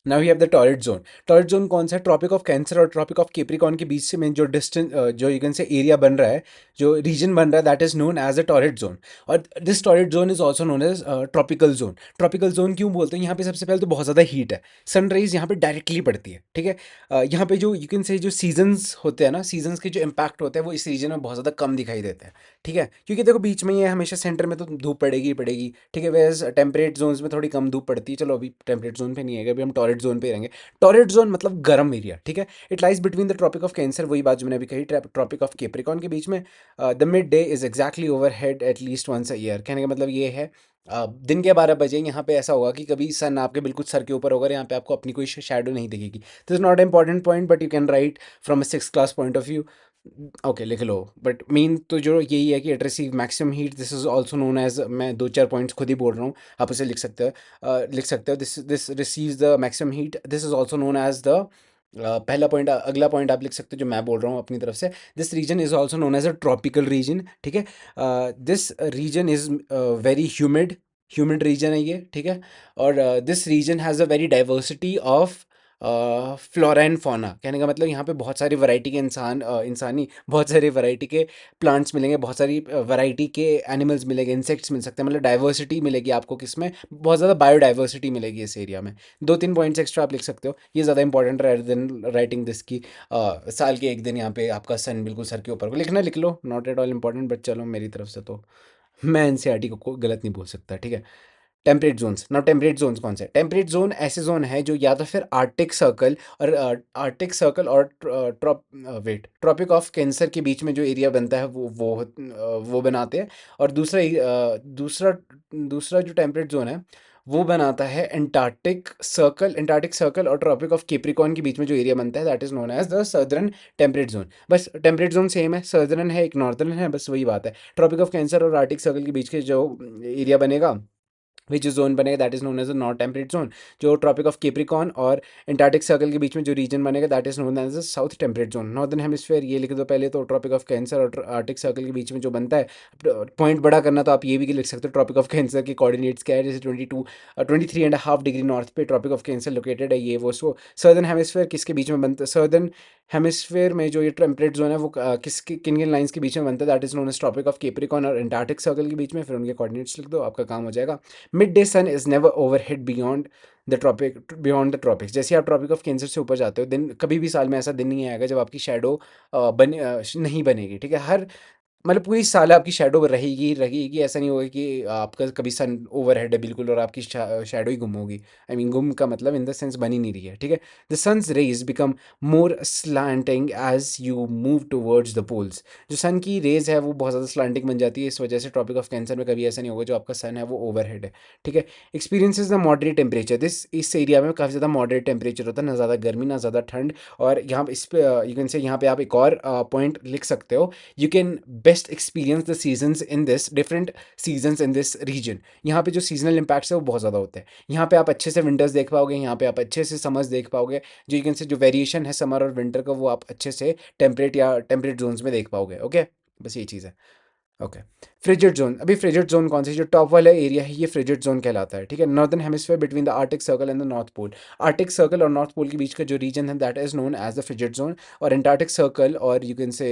Now we have the torrid zone. Torrid zone कौन सा है? ट्रॉपिक ऑफ कैंसर और ट्रॉपिक ऑफ केप्रिकॉन के बीच से में जो डिस्टेंस, जो यू कैन से एरिया बन रहा है, जो रीजन बन रहा है, that is known as a torrid zone. और this torrid zone is also known as tropical zone. Tropical zone क्यों बोलते हैं? यहाँ पे सबसे पहले तो बहुत ज़्यादा हीट है, सनराइज यहाँ पे डायरेक्टली पड़ती है. ठीक है, यहाँ पे जो यू कैन से जो सीजन्स होते हैं ना, सीजन्स के जो इम्पैक्ट होते हैं वो इस रीजन में बहुत ज़्यादा कम दिखाई देते हैं. ठीक है, क्योंकि देखो बीच में ये हमेशा सेंटर में तो धूप पड़ेगी ही पड़ेगी. ठीक है, वैसे टेम्परेट जोन्स में थोड़ी कम धूप पड़ती है. चलो अभी टेम्परेट जोन पे नहीं है, अभी हम टॉरिड जोन पे रहेंगे. टॉरिड जोन मतलब गर्म एरिया. ठीक है, it lies between the tropic of Cancer, वही बात जो मैंने अभी कही, ट्रॉपिक ऑफ केप्रिकॉन के बीच में. The midday is exactly overhead at least once a year. कहने का मतलब ये है, दिन के 12 बजे यहाँ पे ऐसा होगा कि कभी सन आपके बिल्कुल सर के ऊपर होगा, यहाँ पे आपको अपनी कोई शैडो नहीं दिखेगी. This is not important point, but you can write from a 6th class point of view. Okay, लिख लो. बट मेन तो जो यही है कि it receive maximum heat. This is also known as, मैं दो चार पॉइंट्स खुद ही बोल रहा हूँ, आप उसे लिख सकते हो. This this receives the maximum heat. This is also known as the, पहला पॉइंट, अगला पॉइंट आप लिख सकते हो जो मैं बोल रहा हूँ अपनी तरफ से. This region is also known as a tropical region. ठीक है, this region is very humid. Humid region है ये. ठीक है, और this region has a very diversity of flora and fauna. कहने का मतलब यहाँ पे बहुत सारी वैरायटी के इंसानी बहुत सारी वैरायटी के प्लांट्स मिलेंगे, बहुत सारी वैरायटी के एनिमल्स मिलेंगे, इंसेक्ट्स मिल सकते हैं. मतलब डाइवर्सिटी मिलेगी आपको, किसमें बहुत ज़्यादा बायोडाइवर्सिटी मिलेगी इस एरिया में. दो तीन पॉइंट्स एक्स्ट्रा आप लिख सकते हो, ये ज़्यादा important rather than writing this की साल के एक दिन यहाँ पे आपका सन बिल्कुल सर के ऊपर को. लिखना लिख लो, not at all important, but चलो मेरी तरफ से तो मैं एनसीईआरटी को गलत नहीं बोल सकता. ठीक है. Temperate zones. Now temperate zones कौन से? टेम्परेट जोन ऐसे जोन है जो या तो फिर आर्टिक सर्कल और ट्रॉप वेट ट्रॉपिक ऑफ कैंसर के बीच में जो एरिया बनता है वो बनाते हैं. और दूसरा दूसरा जो टेम्परेट जोन है वो बनाता है एंटार्क्टिक सर्कल और ट्रॉपिक ऑफ केप्रिकॉन के बीच में जो एरिया बनता है, that is known as the southern temperate zone. बस टेम्परेट जोन सेम है, सर्दर्न है एक नॉर्दर्न है, बस वही बात है. ट्रॉपिक ऑफ कैंसर और आर्टिक सर्कल के बीच के जो एरिया बनेगा, विच जोन बनेगा, that is known as a north temperate zone. जो ट्रॉपिक ऑफ केप्रिकॉन और एंटार्क्टिक सर्कल के बीच में जो रीजन बनेगा, that is known as a south temperate zone. Northern hemisphere ये लिख दो पहले तो. ट्रॉपिक ऑफ कैंसर और आर्टिक सर्कल के बीच में जो बनता है, पॉइंट बड़ा करना तो आप ये भी लिख सकते हो, ट्रॉपिक ऑफ कैंसर के कोऑर्डिनेट्स क्या है, जैसे 23.5 डिग्री नॉर्थ पे ट्रॉपिक ऑफ कैंसर लोकेटेड है, ये वो. सो सर्दर्न हेमिस्फीयर किसके बीच में बनता है? सर्दर्न हेमिस्फीयर में जो ये टेम्परेट जोन है वो किसके किन किन लाइन्स के बीच में बनता है, that is known as Tropic of Capricorn और एंटार्क्टिक सर्कल के बीच में. फिर उनके कोऑर्डिनेट्स लिख दो, आपका काम हो जाएगा. Midday sun is never overhead beyond the tropics. जैसे आप ट्रॉपिक ऑफ कैंसर से ऊपर जाते हो, दिन कभी भी साल में ऐसा दिन नहीं आएगा जब आपकी शैडो नहीं बनेगी. ठीक है, हर मतलब पूरी साल आपकी शैडो रहेगी रहेगी. ऐसा नहीं होगा कि आपका कभी सन ओवरहेड है बिल्कुल और आपकी शैडो ही गुम होगी. आई मीन गुम का मतलब इन द सेंस बनी नहीं रही है. ठीक है, the sun's rays become more slanting as you move towards the poles. जो सन की रेज है वो बहुत ज़्यादा स्लांटिंग बन जाती है, इस वजह से ट्रॉपिक ऑफ कैंसर में कभी ऐसा नहीं होगा जो आपका सन है वो ओवरहेड है. ठीक है, एक्सपीरियंसेस द मॉडरेट टेम्परेचर. इस एरिया में काफ़ी ज़्यादा मॉडरेट टेम्परेचर होता है, ना ज़्यादा गर्मी ना ज़्यादा ठंड. और यहाँ पे इस पे यू कैन से यहाँ पे आप एक और पॉइंट लिख सकते हो. You can best experience the seasons in this different seasons in this region. यहाँ पे जो सीजनल इम्पैक्ट्स है वो बहुत ज़्यादा होते हैं. यहाँ पे आप अच्छे से विंटर्स देख पाओगे, यहाँ पे आप अच्छे से समर्स देख पाओगे. जो यू कैन से जो वेरिएशन है समर और विंटर का वो आप अच्छे से टेम्परेट जोन्स में देख पाओगे. ओके, बस ये चीज़ है. Okay, frigid zone. अभी फ्रिजिड जोन कौन सी? जो टॉप वाला एरिया है ये फ्रिजिड जोन कहलाता है. ठीक है, northern hemisphere between the Arctic circle and the north pole. Arctic circle और नॉर्थ पोल के बीच का जो रीजन है, that is known as the frigid zone. और एंटार्क्टिक सर्कल और you can say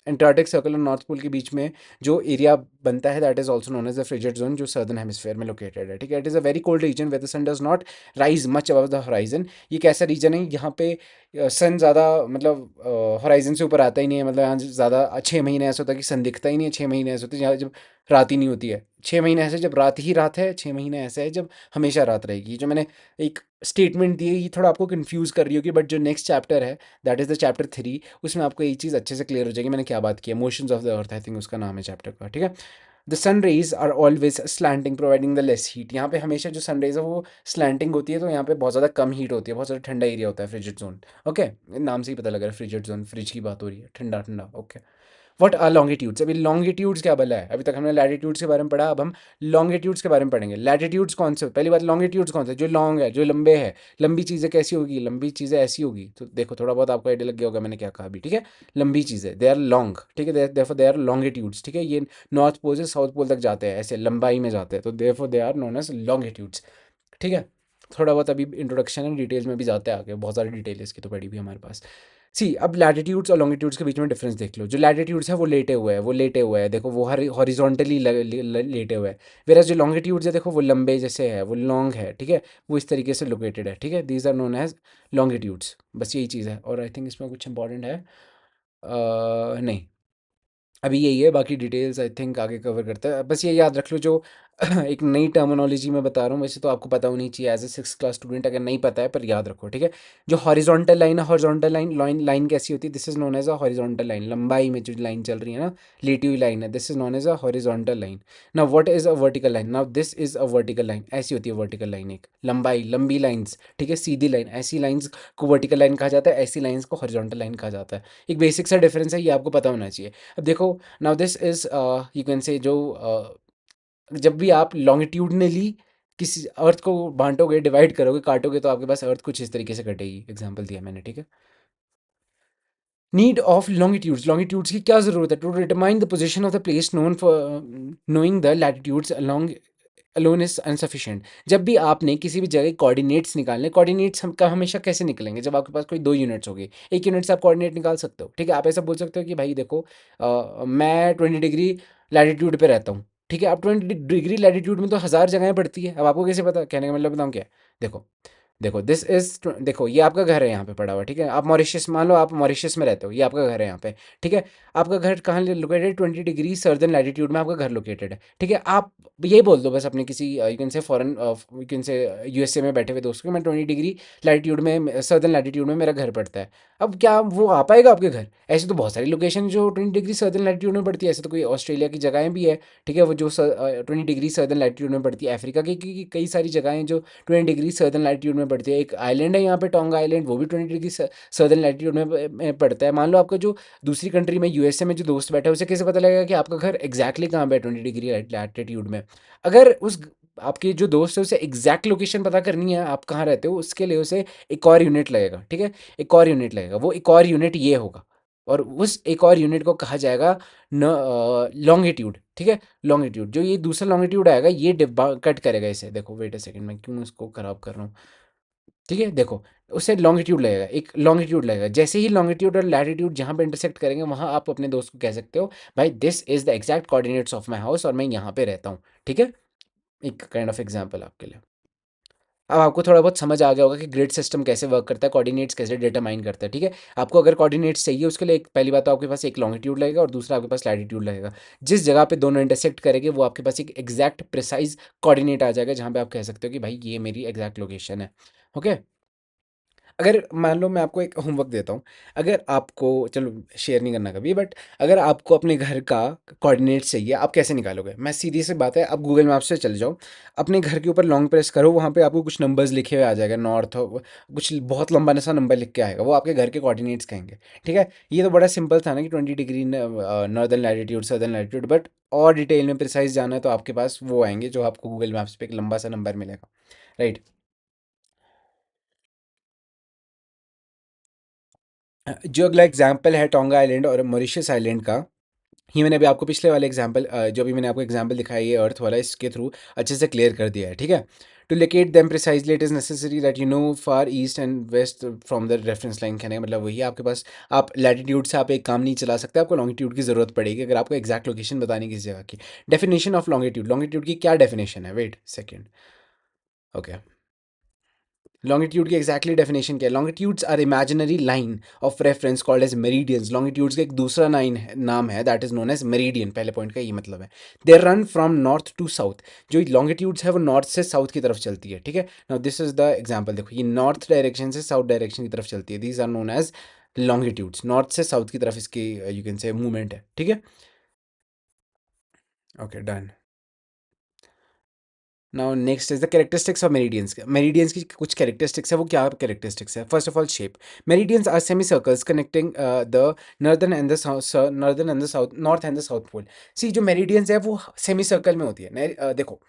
Antarctic circle और नॉर्थ पोल के बीच में जो एरिया बनता है that is also known as the frigid zone, जो सर्दर्न हेमिस्फेयर में लोकेटेड है, ठीक है। It is a very cold region where the sun does not rise much above the horizon. ये एक ऐसा रीजन है यहाँ पे सन ज़्यादा मतलब होराइजन से ऊपर आता ही नहीं है, मतलब यहाँ ज़्यादा 6 महीने ऐसा होता है कि सन दिखता ही नहीं है, 6 महीने ऐसे होते हैं जहाँ जब रात ही नहीं होती है, 6 महीने ऐसे जब रात ही रात है, 6 महीने ऐसे है जब हमेशा रात रहेगी। जो मैंने एक स्टेटमेंट दी है ये थोड़ा आपको कंफ्यूज कर रही होगी, बट जो नेक्स्ट चैप्टर है दैट इज़ द चैप्टर 3, उसमें आपको ये चीज़ अच्छे से क्लियर हो जाएगी मैंने क्या बात की है। Motions of the earth I think उसका नाम है चैप्टर का, ठीक है। The sun rays are always slanting providing the less heat. यहाँ पे हमेशा जो सन रेज है वो स्लैंटिंग होती है, तो यहाँ पे बहुत ज़्यादा कम हीट होती है, बहुत ज़्यादा ठंडा एरिया होता है फ्रिजिड जोन। ओके, नाम से ही पता लग रहा है फ्रिजिड जोन, फ्रिज की बात हो रही है, ठंडा ठंडा। Okay, what are longitudes. अभी लॉन्गिट्यूड्स क्या बोला है, अभी तक हमने लैटिट्यूड्स के बारे में पढ़ा, अब हम लॉन्गिट्यूड्स के बारे में पढ़ेंगे। लैटिट्यूड्स कौन से, पहली बात लॉन्गिट्यूड्स कौन से, जो लॉन्ग है, जो लंबे है। लंबी चीज़ें कैसी होगी, लंबी चीज़ें ऐसी होगी, तो देखो थोड़ा बहुत आपको आइडिया लग गया होगा मैंने क्या कहा अभी, ठीक है। लंबी चीज़ें दे आर लॉन्ग, ठीक है, देयरफॉर दे आर लॉन्गिट्यूड्स, ठीक है। ये नॉर्थ पोल से साउथ पोल तक जाते हैं, ऐसे लंबाई में जाते हैं, तो therefore they are known as longitudes, ठीक है। थोड़ा बहुत अभी इंट्रोडक्शन है, डिटेल्स में भी जाते हैं आगे, बहुत सारी डिटेल इसकी तो पड़ी भी हमारे पास। सी, अब लैटिट्यूड्स और लॉन्गिट्यूड्स के बीच में डिफरेंस देख लो। जो लैटिट्यूड्स है वो लेटे हुए है, वो लेटे हुए है, देखो वो हॉरिजॉन्टली लेटे हुए है। वेराज जो लॉन्गिट्यूड्स है देखो वो लंबे जैसे है, वो लॉन्ग है, ठीक है, वो इस तरीके से लोकेटेड है, ठीक है। These are known as longitudes, बस यही चीज़ है। और आई थिंक इसमें कुछ इंपॉर्टेंट है नहीं, अभी यही है, बाकी डिटेल्स आई थिंक आगे कवर करता है। बस ये याद रख लो जो एक नई टर्मिनोलॉजी में बता रहा हूँ, वैसे तो आपको पता होनी चाहिए as a 6th class student, अगर नहीं पता है पर याद रखो, ठीक है। जो हॉरिजॉन्टल लाइन है, हॉरिजॉन्टल लाइन कैसी होती है, this is known as a horizontal line. लंबाई में जो लाइन चल रही है ना, लेटी हुई लाइन है, this is known as a horizontal line. Now what is a vertical line, now this is a vertical line, ऐसी होती है वर्टिकल लाइन, एक लंबाई, लंबी लाइन्स, ठीक है, सीधी लाइन, ऐसी लाइन्स को वर्टिकल लाइन कहा जाता है, ऐसी लाइन्स को हॉरिजॉन्टल लाइन कहा जाता है। एक बेसिक सा डिफरेंस है, ये आपको पता होना चाहिए। अब देखो, now this is you can से जो जब भी आप लॉन्गिट्यूडनली किसी अर्थ को बांटोगे, डिवाइड करोगे, काटोगे, तो आपके पास अर्थ कुछ इस तरीके से कटेगी। एग्जांपल दिया मैंने, ठीक है। नीड ऑफ लॉन्गिट्यूड्स, लॉन्गिट्यूड्स की क्या ज़रूरत है, to determine the position of the place known for knowing the latitudes along alone is unsufficient. जब भी आपने किसी भी जगह कोऑर्डिनेट्स निकालने, कोऑर्डिनेट्स हम का हमेशा कैसे निकलेंगे, जब आपके पास कोई दो यूनिट्स होगी, एक यूनिट से आप कोऑर्डिनेट निकाल सकते हो, ठीक है। आप ऐसा बोल सकते हो कि भाई देखो मैं 20 डिग्री लैटिट्यूड पे रहता हूँ, ठीक है। अब 20 डिग्री लैटिट्यूड में तो 1000 जगहें पड़ती है, अब आपको कैसे पता, कहने का मतलब बताऊँ क्या है। देखो, देखो दिस इज, देखो ये आपका घर है यहाँ पे पड़ा हुआ, ठीक है। आप मॉरिशस, मान लो आप मॉरिशस में रहते हो, ये आपका घर है यहाँ पे, ठीक है। आपका घर कहाँ लोकेटेड, 20 डिग्री सर्दर्न लैटिट्यूड में आपका घर लोकेटेड है, ठीक है। आप ये बोल दो बस अपने किसी यू कैन से फॉरेन, यू कैन से यूएसए में बैठे हुए दोस्त को, मैं 20 डिग्री लैटिट्यूड में, सर्दर्न लैटिट्यूड में मेरा घर पड़ता है। अब क्या वो आ पाएगा आपके घर, ऐसे तो बहुत सारी लोकेशन जो 20 डिग्री सर्दर्न लैटिट्यूड में पड़ती है, ऐसे तो कोई ऑस्ट्रेलिया की जगहें भी है, ठीक है, वो जो 20 डिग्री सर्दर्न लैटिट्यूड में पड़ती है। अफ्रीका की कई सारी जगहें जो 20 डिग्री सर्दर्न लैटिट्यूड में पड़ती है। एक आइलैंड है यहाँ पे, टोंगा आइलैंड, वो भी 20 डिग्री सर्दर्न लैटिट्यूड में पड़ता है। मान लो आपका जो दूसरी कंट्री में, यूएसए में जो दोस्त बैठा है, उसे कैसे पता लगेगा कि आपका घर एग्जैक्टली कहाँ पे है 20 डिग्री लैटिट्यूड में। अगर उस आपके जो दोस्त है उसे एग्जैक्ट लोकेशन पता करनी है आप कहाँ रहते हो, उसके लिए उसे एक और यूनिट लगेगा, ठीक है। एक और यूनिट लगेगा, वो एक और यूनिट ये होगा, और उस एक और यूनिट को कहा जाएगा लॉन्गिट्यूड, ठीक है। लॉन्गिट्यूड, जो ये दूसरा लॉन्गिट्यूड आएगा ये कट करेगा इसे, देखो वेट अ सेकंड, मैं क्यों इसको खराब कर रहा हूँ, ठीक है। देखो, उसे लॉन्गिट्यूड लगेगा, एक लॉन्गिट्यूड लगेगा, जैसे ही लॉन्गिट्यूड और लैटिट्यूड जहाँ पे इंटरसेक्ट करेंगे वहाँ आप अपने दोस्त को कह सकते हो भाई this is the exact coordinates of my house, और मैं यहाँ पे रहता हूँ, ठीक है। एक काइंड ऑफ एग्जाम्पल आपके लिए। अब आपको थोड़ा बहुत समझ आ गया होगा कि ग्रिड सिस्टम कैसे वर्क करता है, कोऑर्डिनेट्स कैसे डिटरमाइन करता है, ठीक है। आपको अगर कोऑर्डिनेट्स चाहिए उसके लिए पहली बात तो आपके पास एक लॉन्गिट्यूड लगेगा और दूसरा आपके पास लैटिट्यूड लगेगा। जिस जगह पे दोनों इंटरसेक्ट करेंगे वो आपके पास एक एग्जैक्ट प्रिसाइज कोऑर्डिनेट आ जाएगा, जहाँ पे आप कह सकते हो कि भाई ये मेरी एग्जैक्ट लोकेशन है। ओके, अगर मान लो मैं आपको एक होमवर्क देता हूँ, अगर आपको, चलो शेयर नहीं करना कभी, बट अगर आपको अपने घर का कोऑर्डिनेट्स चाहिए, आप कैसे निकालोगे। मैं सीधी सी बात है, आप गूगल मैप से चले जाओ, अपने घर के ऊपर लॉन्ग प्रेस करो, वहाँ पे आपको कुछ नंबर्स लिखे हुए आ जाएगा, नॉर्थ, कुछ बहुत लंबा सा नंबर लिख के आएगा, वो आपके घर के कोऑर्डिनेट्स कहेंगे, ठीक है। ये तो बड़ा सिंपल था ना कि 20 degree northern latitude, southern latitude, but और डिटेल में प्रिसाइज जाना है तो आपके पास वो आएंगे जो आपको गूगल मैप्स पे एक लंबा सा नंबर मिलेगा, राइट। जो अगला एग्जाम्पल है टोंगा आइलैंड और मॉरिशस आइलैंड का, ये मैंने अभी आपको पिछले वाले एग्जाम्पल जो अभी मैंने आपको एग्जाम्पल दिखाया ये अर्थ वाला, इसके थ्रू अच्छे से क्लियर कर दिया है, ठीक है। To locate them precisely it is necessary that you know far east and west from the reference line. कहने का मतलब वही है, आपके पास आप लैटिट्यूड से आप एक काम नहीं चला सकते, आपको लॉन्गिट्यूड की ज़रूरत पड़ेगी अगर आपको एग्जैक्ट लोकेशन बतानी किसी जगह की। डेफिनेशन ऑफ लॉन्गिट्यूड, लॉन्गिट्यूड की क्या डेफिनेशन है, वेट सेकेंड, ओके। लॉन्गिट्यूड की एग्जैक्टली डेफिनेशन क्या है? Longitudes are imaginary line of reference called as meridians. Longitudes का एक दूसरा नाम है that is known as meridian. पहले पॉइंट का ये मतलब है, they run from north to south. जो लॉन्गिट्यूड्स है वो नॉर्थ से साउथ की तरफ चलती है, ठीक है। Now this is the example, देखो ये नॉर्थ डायरेक्शन से साउथ डायरेक्शन की तरफ चलती है, these are known as longitudes. North से साउथ की तरफ इसकी यू कैन से मूवमेंट है, ठीक है। Okay done. Now next is the characteristics of meridians. Meridians की कुछ कैरेक्टरिस्टिक्स है, वो क्या कैरेक्टरिस्टिक्स है? First of all shape. Meridians are semi circles connecting the northern end the south, north end the south pole. See जो meridians है वो semi circle में होती है। देखो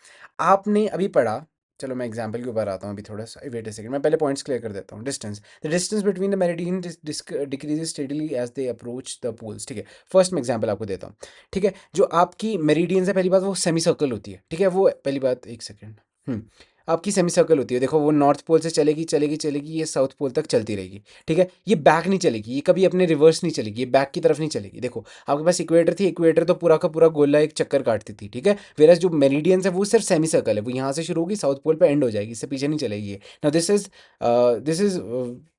आपने अभी पढ़ा, चलो मैं एग्जाम्पल के ऊपर आता हूँ अभी थोड़ा सा, वेट अ सेकंड, मैं पहले पॉइंट्स क्लियर कर देता हूँ। Distance, the distance between the meridian decreases steadily as they approach the poles, ठीक है। फर्स्ट मैं एग्जाम्पल आपको देता हूँ, ठीक है। जो आपकी मेरिडियंस है, पहली बात वो सेमी सर्कल होती है, ठीक है। वो पहली बात, एक सेकेंड, आपकी सेमी सर्कल होती है, देखो वो नॉर्थ पोल से चलेगी चलेगी चलेगी, ये साउथ पोल तक चलती रहेगी, ठीक है। ये बैक नहीं चलेगी, ये कभी अपने रिवर्स नहीं चलेगी, ये बैक की तरफ नहीं चलेगी। देखो आपके पास इक्वेटर थी, इक्वेटर तो पूरा का पूरा गोला एक चक्कर काटती थी, ठीक है। वेरस जो मेरिडियंस है वो सिर्फ सेमी सर्कल है, वो यहाँ से शुरू होगी साउथ पोल पे एंड हो जाएगी, इससे पीछे नहीं चलेगी ये। Now this is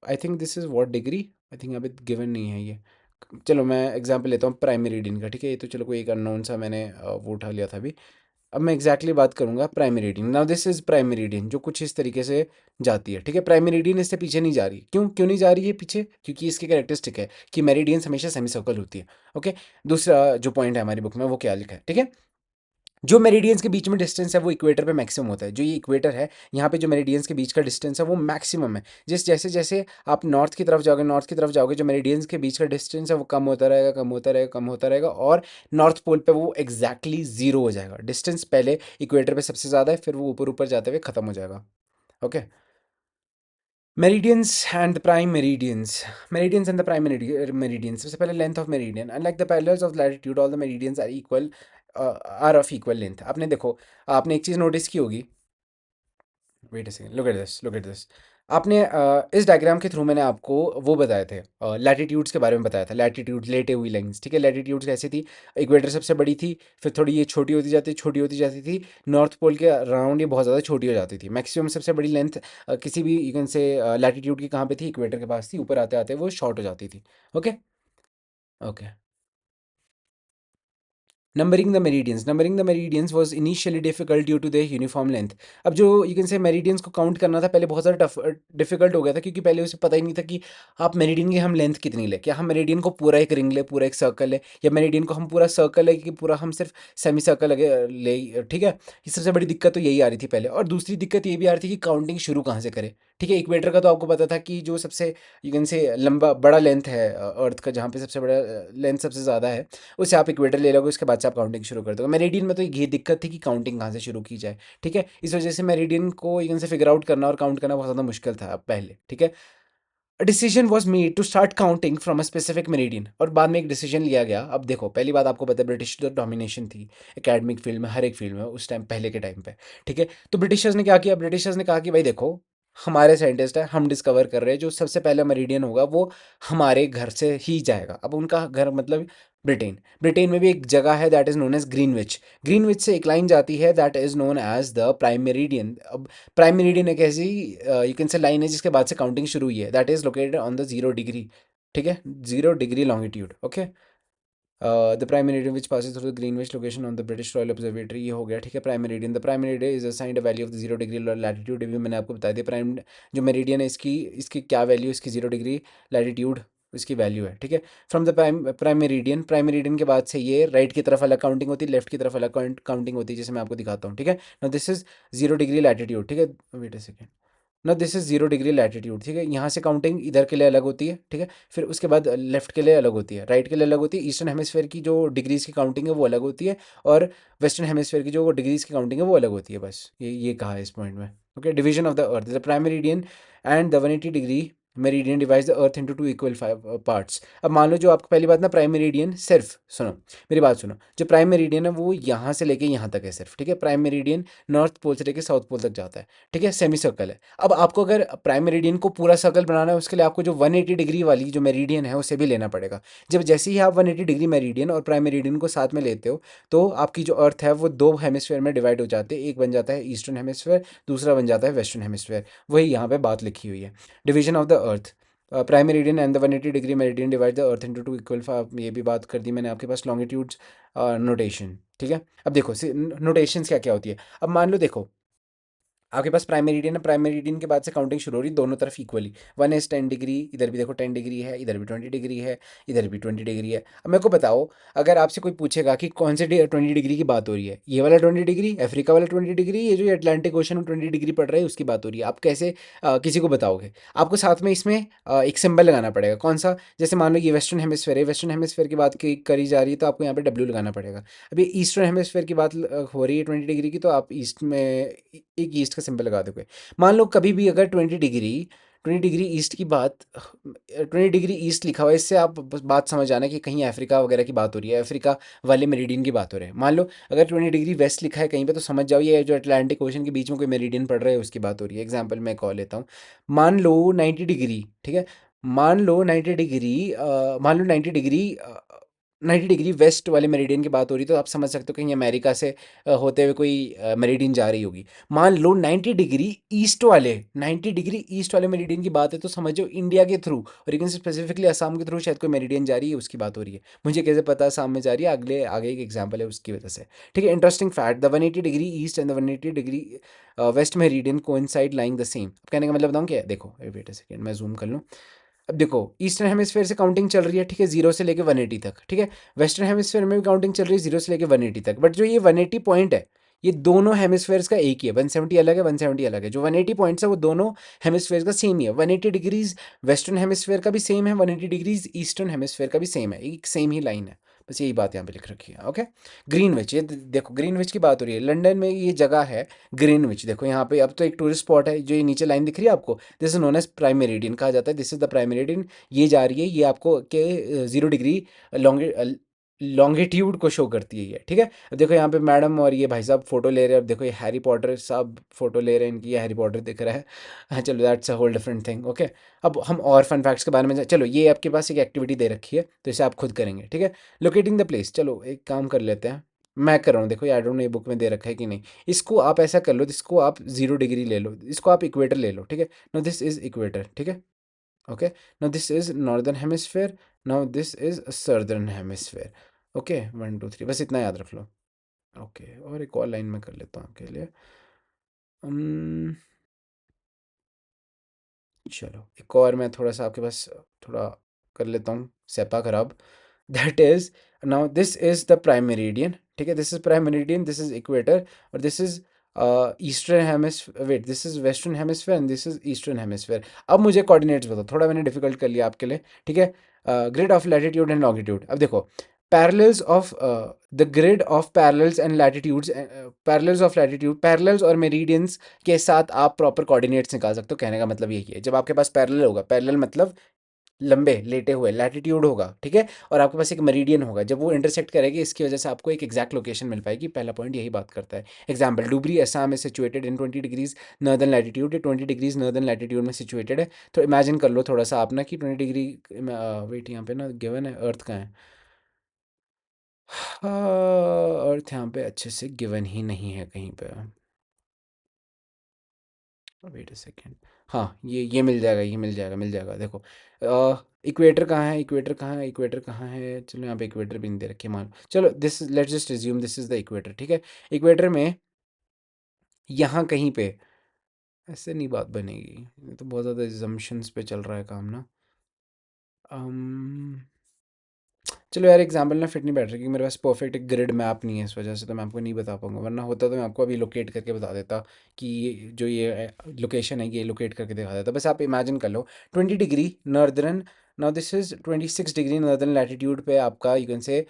I think this is what degree, I think यहाँ पे गिवन नहीं है ये। चलो मैं एग्जाम्पल लेता हूँ प्राइम मेरिडियन का, ठीक है। ये तो चलो कोई एक अननोन सा मैंने वो उठा लिया था अभी। अब मैं एग्जैक्टली बात करूंगा prime meridian. Now this is prime meridian, जो कुछ इस तरीके से जाती है, ठीक है। प्राइम मेरिडियन इससे पीछे नहीं जा रही, क्यों क्यों नहीं जा रही है पीछे? क्योंकि इसकी कैरेक्टरिस्टिक है कि मेरिडियंस हमेशा सेमी सर्कल होती है, ओके। दूसरा जो पॉइंट है हमारी बुक में वो क्या लिखा है, ठीक है। जो मेरिडियंस के बीच में डिस्टेंस है वो इक्वेटर पे मैक्सिमम होता है। जो ये इक्वेटर है, यहाँ पे जो मेरिडियंस के बीच का डिस्टेंस है वो मैक्सिमम है। जैसे जैसे आप नॉर्थ की तरफ जाओगे, नॉर्थ की तरफ जाओगे, जो मेरिडियंस के बीच का डिस्टेंस है वो कम होता रहेगा, कम होता रहेगा, कम होता रहेगा, और नॉर्थ पोल पे वो एग्जैक्टली जीरो हो जाएगा। डिस्टेंस पहले इक्वेटर पे सबसे ज़्यादा है, फिर वो ऊपर ऊपर जाते हुए खत्म हो जाएगा, okay. Meridians and the prime meridians, meridians and the prime meridians. सबसे पहले length of meridian, unlike the parallels of latitude all the meridians are equal, are of equal length. आपने देखो, आपने एक चीज़ नोटिस की होगी, wait a second, look at this, look at this. आपने इस डायग्राम के थ्रू मैंने आपको वो बताए थे, लैटिट्यूड्स के बारे में बताया था, लैटिट्यूड लेटे हुई लाइंस, ठीक है। लैटिट्यूड्स कैसी थी? इक्वेटर सबसे बड़ी थी, फिर थोड़ी ये छोटी होती जाती, छोटी होती जाती थी, नॉर्थ पोल के अराउंड ये बहुत ज़्यादा छोटी हो जाती थी। मैक्सिमम सबसे बड़ी लेंथ किसी भी यू कैन से लैटिट्यूड की कहाँ पे थी? इक्वेटर के पास थी, ऊपर आते आते वो शॉर्ट हो जाती थी, okay. Okay, numbering the meridians was initially difficult due to their uniform length. अब जो यू कैन से मेरिडियंस को काउंट करना था पहले बहुत ज़्यादा टफ डिफिकल्ट हो गया था, क्योंकि पहले उसे पता ही नहीं था कि आप मेरिडियन की हम लेंथ कितनी ले, क्या हम मेरिडियन को पूरा एक रिंग ले, पूरा एक सर्कल है, या मेरिडियन को हम पूरा सर्कल है कि पूरा हम सिर्फ सेमी सर्कल ले, ठीक है। ये सबसे बड़ी दिक्कत तो यही आ रही थी पहले, और दूसरी दिक्कत ये भी आ रही थी कि काउंटिंग शुरू कहाँ से करें, ठीक है। इक्वेटर का तो आपको पता था कि जो सबसे यू कैन से लंबा बड़ा लेंथ है अर्थ का, जहाँ पे सबसे बड़ा लेंथ सबसे ज़्यादा है, उससे आप इक्वेटर ले लोगे, उसके बाद से आप काउंटिंग शुरू कर दोगे। मेरिडियन में तो ये दिक्कत थी कि काउंटिंग कहाँ से शुरू की जाए, ठीक है। इस वजह से मेरिडियन को यहाँ से फिगर आउट करना और काउंट करना बहुत ज़्यादा मुश्किल था पहले, ठीक है। Decision was made to start counting from a specific meridian, और बाद में एक डिसीजन लिया गया। अब देखो पहली बात आपको पता है, ब्रिटिश जो डोमिनेशन थी एकेडमिक फील्ड में, हर एक फील्ड में उस टाइम, पहले के टाइम पे, ठीक है। तो ब्रिटिशर्स ने क्या किया? ब्रिटिशर्स ने कहा कि भाई देखो, हमारे साइंटिस्ट है, हम डिस्कवर कर रहे हैं, जो सबसे पहला मेरिडियन होगा वो हमारे घर से ही जाएगा। अब उनका घर मतलब ब्रिटेन, ब्रिटेन में भी एक जगह है that is known as Greenwich. Greenwich से एक लाइन जाती है that is known as the prime meridian. अब प्राइम मेरिडियन एक ऐसी यू कैन से लाइन है जिसके बाद से काउंटिंग शुरू हुई है, that is located on the 0 degree, ठीक है, 0 degree longitude, okay. The prime meridian which passes through the Greenwich location on the British royal observatory, ये हो गया, ठीक है। Prime meridian, the prime meridian is assigned a value of the 0 degree latitude, भी मैंने आपको बता दिया। प्राइम जो मेरिडियन है इसकी इसकी क्या वैल्यू, इसकी 0 डिग्री लैटिट्यूड इसकी वैल्यू है, ठीक है। फ्रॉम द प्राइम मेरिडियन के बाद से ये राइट की तरफ अलग काउंटिंग होती है, लेफ्ट की तरफ अलग काउंटिंग होती है, जैसे मैं आपको दिखाता हूँ, ठीक है। Now this is 0 degree latitude, ठीक है। वेट अ सेकेंड, ना दिस इज 0 डिग्री लैटिट्यूड, ठीक है। यहाँ से काउंटिंग इधर के लिए अलग होती है, ठीक है। फिर उसके बाद लेफ्ट के लिए अलग होती है, राइट के लिए अलग होती है। ईस्टर्न हेमिस्फेयर की जो डिग्रीज की काउंटिंग है वो अलग होती है, और वेस्टर्न हेमिस्फेयर की जो डिग्रीज की काउंटिंग है वो अलग होती है, बस ये कहा है इस पॉइंट में, okay. Division of the earth, the prime meridian and the 180 degree meridian divides the earth into two equal parts. अब मान लो जो आपको पहली बात ना, प्राइम मेरिडियन सिर्फ सुनो, मेरी बात सुनो, जो प्राइम मेरिडियन है वो यहाँ से लेके यहाँ तक है सिर्फ, ठीक है। प्राइम मेरिडियन नॉर्थ पोल से लेके साउथ पोल तक जाता है, ठीक है, सेमी सर्कल है। अब आपको अगर प्राइम मेरिडियन को पूरा सर्कल बनाना है, उसके लिए आपको जो 180 डिग्री वाली जो मेरिडियन है उसे भी लेना पड़ेगा। जब जैसे ही आप 180 डिग्री मेरिडियन और प्राइम मेरिडियन को साथ में लेते हो, तो आपकी जो अर्थ है वो दो हेमिस्फेयर में डिवाइड हो जाते हैं। एक बन जाता है ईस्टर्न हेमिस्फेयर, दूसरा बन जाता है वेस्टर्न हेमिस्फेयर। वही यहाँ पे बात लिखी हुई है, division of the earth. Prime meridian and the 180 degree meridian divide the earth into two equal. ये भी बात कर दी मैंने आपके पास लॉन्गिट्यूड्स नोटेशन, ठीक है। अब देखो नोटेशंस क्या क्या होती है। अब मान लो देखो, आपके पास प्राइम मेरिडियन है, प्राइम मेरिडियन के बाद से काउंटिंग शुरू हो रही दोनों तरफ इक्वली। वन इज 10 डिग्री, इधर भी देखो 10 डिग्री है, इधर भी 20 डिग्री है, इधर भी 20 डिग्री है। अब मेरे को बताओ, अगर आपसे कोई पूछेगा कि कौन से 20 डिग्री की बात हो रही है, ये वाला 20 डिग्री अफ्रीका वाला 20 डिग्री, ये जो अटलांटिक ओशन में 20 डिग्री पड़ रहा है उसकी बात हो रही है, आप कैसे किसी को बताओगे? आपको साथ में इसमें एक सिंबल लगाना पड़ेगा। कौन सा? जैसे मान लो ये वेस्टर्न हेमिस्फेयर है, वेस्टर्न हेमिस्फेयर की बात करी जा रही है, तो आपको यहाँ पे डब्ल्यू लगाना पड़ेगा। अभी ईस्टर्न हेमिस्फेयर की बात हो रही है 20 डिग्री की, तो आप ईस्ट में एक ईस्ट का सिंबल लगा दोगे। मान लो कभी भी अगर 20 डिग्री ईस्ट की बात, 20 डिग्री ईस्ट लिखा हुआ है, इससे आप बस बात समझ आना कि कहीं अफ्रीका वगैरह की बात हो रही है, अफ्रीका वाले मेरिडियन की बात हो रही है। मान लो अगर 20 डिग्री वेस्ट लिखा है कहीं पे, तो समझ जाओ ये जो अटलांटिक ओशन के बीच में कोई मेरिडियन पड़ रहा है उसकी बात हो रही है। एग्जाम्पल मैं कॉल लेता हूँ, मान लो 90 डिग्री, ठीक है। मान लो 90 डिग्री, मान लो 90 डिग्री वेस्ट वाले मेरिडियन की बात हो रही है, तो आप समझ सकते हो कहीं अमेरिका से होते हुए कोई मेरिडियन जा रही होगी। मान लो 90 डिग्री ईस्ट वाले मेरिडियन की बात है, तो समझो इंडिया के थ्रू, और लेकिन स्पेसिफिकली असम के थ्रू शायद कोई मेरिडियन जा रही है, उसकी बात हो रही है। मुझे कैसे पता असम में जा रही है, अगले आगे एक एग्जाम्पल है उसकी वजह से, ठीक है। Interesting fact, the 180 degree east and the 180 degree west meridian coincide lying the same. कहने का मतलब बताऊँ क्या है, देखो वेट अ सेकेंड, मैं जूम कर लूँ। अब देखो ईस्टर्न हेमिस्फेयर से काउंटिंग चल रही है, ठीक है, 0 से लेके 180 तक, ठीक है। वेस्टर्न हेमिस्फेयर में भी काउंटिंग चल रही है 0 से लेके 180 तक, बट जो ये 180 पॉइंट है, ये दोनों हेमिस्फेयर्स का एक ही है। 170 अलग है, 170 अलग है। जो 180 पॉइंट्स है वो दोनों हेमिस्फेयर्स का सेम ही है। 180 डिग्रीज वेस्टर्न हेमिस्फेयर का भी सेम है, 180 डिग्रीज ईस्टर्न हेमिस्फेयर का भी सेम है, एक सेम ही लाइन है। बस यही बात यहाँ पे लिख रखी है, ओके। ग्रीनविच, ये देखो ग्रीनविच की बात हो रही है, लंदन में ये जगह है ग्रीनविच। देखो यहाँ पे अब तो एक टूरिस्ट स्पॉट है, जो ये नीचे लाइन दिख रही है आपको, this is known as prime meridian कहा जाता है। This is the prime meridian. ये जा रही है, ये आपको के 0 डिग्री लॉन्गिट्यूड को शो करती है ये, ठीक है। अब देखो यहाँ पे मैडम और ये भाई साहब फोटो ले रहे हैं। अब देखो ये हैरी पॉटर साहब फोटो ले रहे हैं इनकी, ये हैरी पॉटर दिख रहा है। हाँ चलो, that's a whole different thing, okay. अब हम और फन फैक्ट्स के बारे में चलो, ये आपके पास एक एक्टिविटी दे रखी है, तो इसे आप खुद करेंगे, ठीक है। लोकेटिंग द प्लेस, चलो एक काम कर लेते हैं, मैं कर रहा हूँ। देखो आई डोंट नो ये बुक में दे रखा है कि नहीं। इसको आप ऐसा कर लो, इसको आप 0 डिग्री ले लो, इसको आप इक्वेटर ले लो, ठीक है। नो दिस इज इक्वेटर, ठीक है, okay. No this is northern hemisphere, now this is southern hemisphere, okay. 1 2 3 बस इतना याद रख लो, ओके। और एक और लाइन में कर लेता हूँ आपके लिए। अम्म, चलो एक और मैं थोड़ा सा आपके पास थोड़ा कर लेता हूँ सेपा खराब। That is, now this is the prime meridian, ठीक है। This is prime meridian, this is equator, और this is eastern hemisphere, wait, this is western hemisphere and this is eastern hemisphere. अब मुझे कोऑर्डिनेट्स बताओ, थोड़ा मैंने डिफिकल्ट कर लिया आपके लिए, ठीक है। Grid of latitude and longitude, अब देखो parallels of the grid of parallels and latitudes, parallels of latitude, parallels और मेरिडियंस के साथ आप प्रॉपर कोऑर्डिनेट्स निकाल सकते हो। कहने का मतलब यही है, जब आपके पास पैरेलल होगा, पैरेलल मतलब लंबे लेटे हुए, लैटिट्यूड होगा, ठीक है, और आपके पास एक मेरिडियन होगा, जब वो इंटरसेक्ट करेगी इसकी वजह से आपको एक एग्जैक्ट लोकेशन मिल पाएगी। पहला पॉइंट यही बात करता है। Example, Dhubri Assam is situated in 20 degrees northern latitude, ये 20 डिग्रीज नॉर्दर्न लैटिट्यूड में सिचुएटेड है। तो इमेजिन कर लो थोड़ा सा आप ना कि 20 डिग्री, वेट यहाँ पे ना गिवन है अर्थ का है, हाँ अर्थ यहाँ पे अच्छे से गिवन ही नहीं है कहीं पे। वेट अ सेकेंड, हाँ ये मिल जाएगा, ये मिल जाएगा, मिल जाएगा। देखो इक्वेटर कहाँ है, इक्वेटर कहाँ है, इक्वेटर कहाँ है, चलो यहाँ पे इक्वेटर भी नहीं दे रखी मान, चलो this let's just resume this is the equator, ठीक है। इक्वेटर में यहाँ कहीं पे, ऐसे नहीं बात बनेगी, ये तो बहुत ज़्यादा assumptions पे चल रहा है काम ना। अम्म, चलो यार एग्जाम्पल ना फिट नहीं बैठ रही, क्योंकि मेरे पास परफेक्ट एक ग्रिड मैप नहीं है, इस वजह से तो मैं आपको नहीं बता पाऊंगा। वरना होता तो मैं आपको अभी लोकेट करके बता देता कि ये जो ये लोकेशन है ये लोकेट करके दिखा देता। बस आप इमेजिन कर लो 20 degree northern, now this is 26 degree northern latitude पे आपका, यू कैन से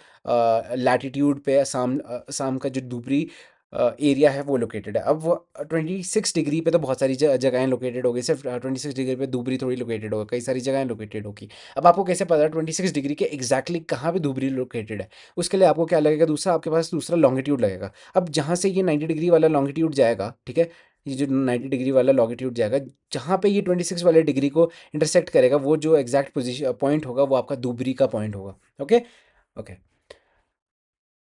लैटिट्यूड पे असम, असम का जो ऊपरी एरिया है वो लोकेटेड है। अब वो 26 डिग्री पे तो बहुत सारी जगहें लोकेटेड होगी, सिर्फ 26 डिग्री पे धूबरी थोड़ी लोकेटेड होगा, कई सारी जगहें लोकेटेड होगी। अब आपको कैसे पता है 26 डिग्री के एग्जैक्टली कहाँ पे धूबरी लोकेटेड है? उसके लिए आपको क्या लगेगा, दूसरा आपके पास दूसरा लॉन्गिट्यूड लगेगा। अब जहाँ से ये 90 डिग्री वाला लॉन्गिट्यूड जाएगा, ठीक है, ये जो 90 डिग्री वाला लॉन्गिट्यूड जाएगा, जहाँ पे ये 26 वाले डिग्री को इंटरसेक्ट करेगा, वो जो एग्जैक्ट पोजीशन पॉइंट होगा वो आपका धूबरी का पॉइंट होगा। Okay. Okay.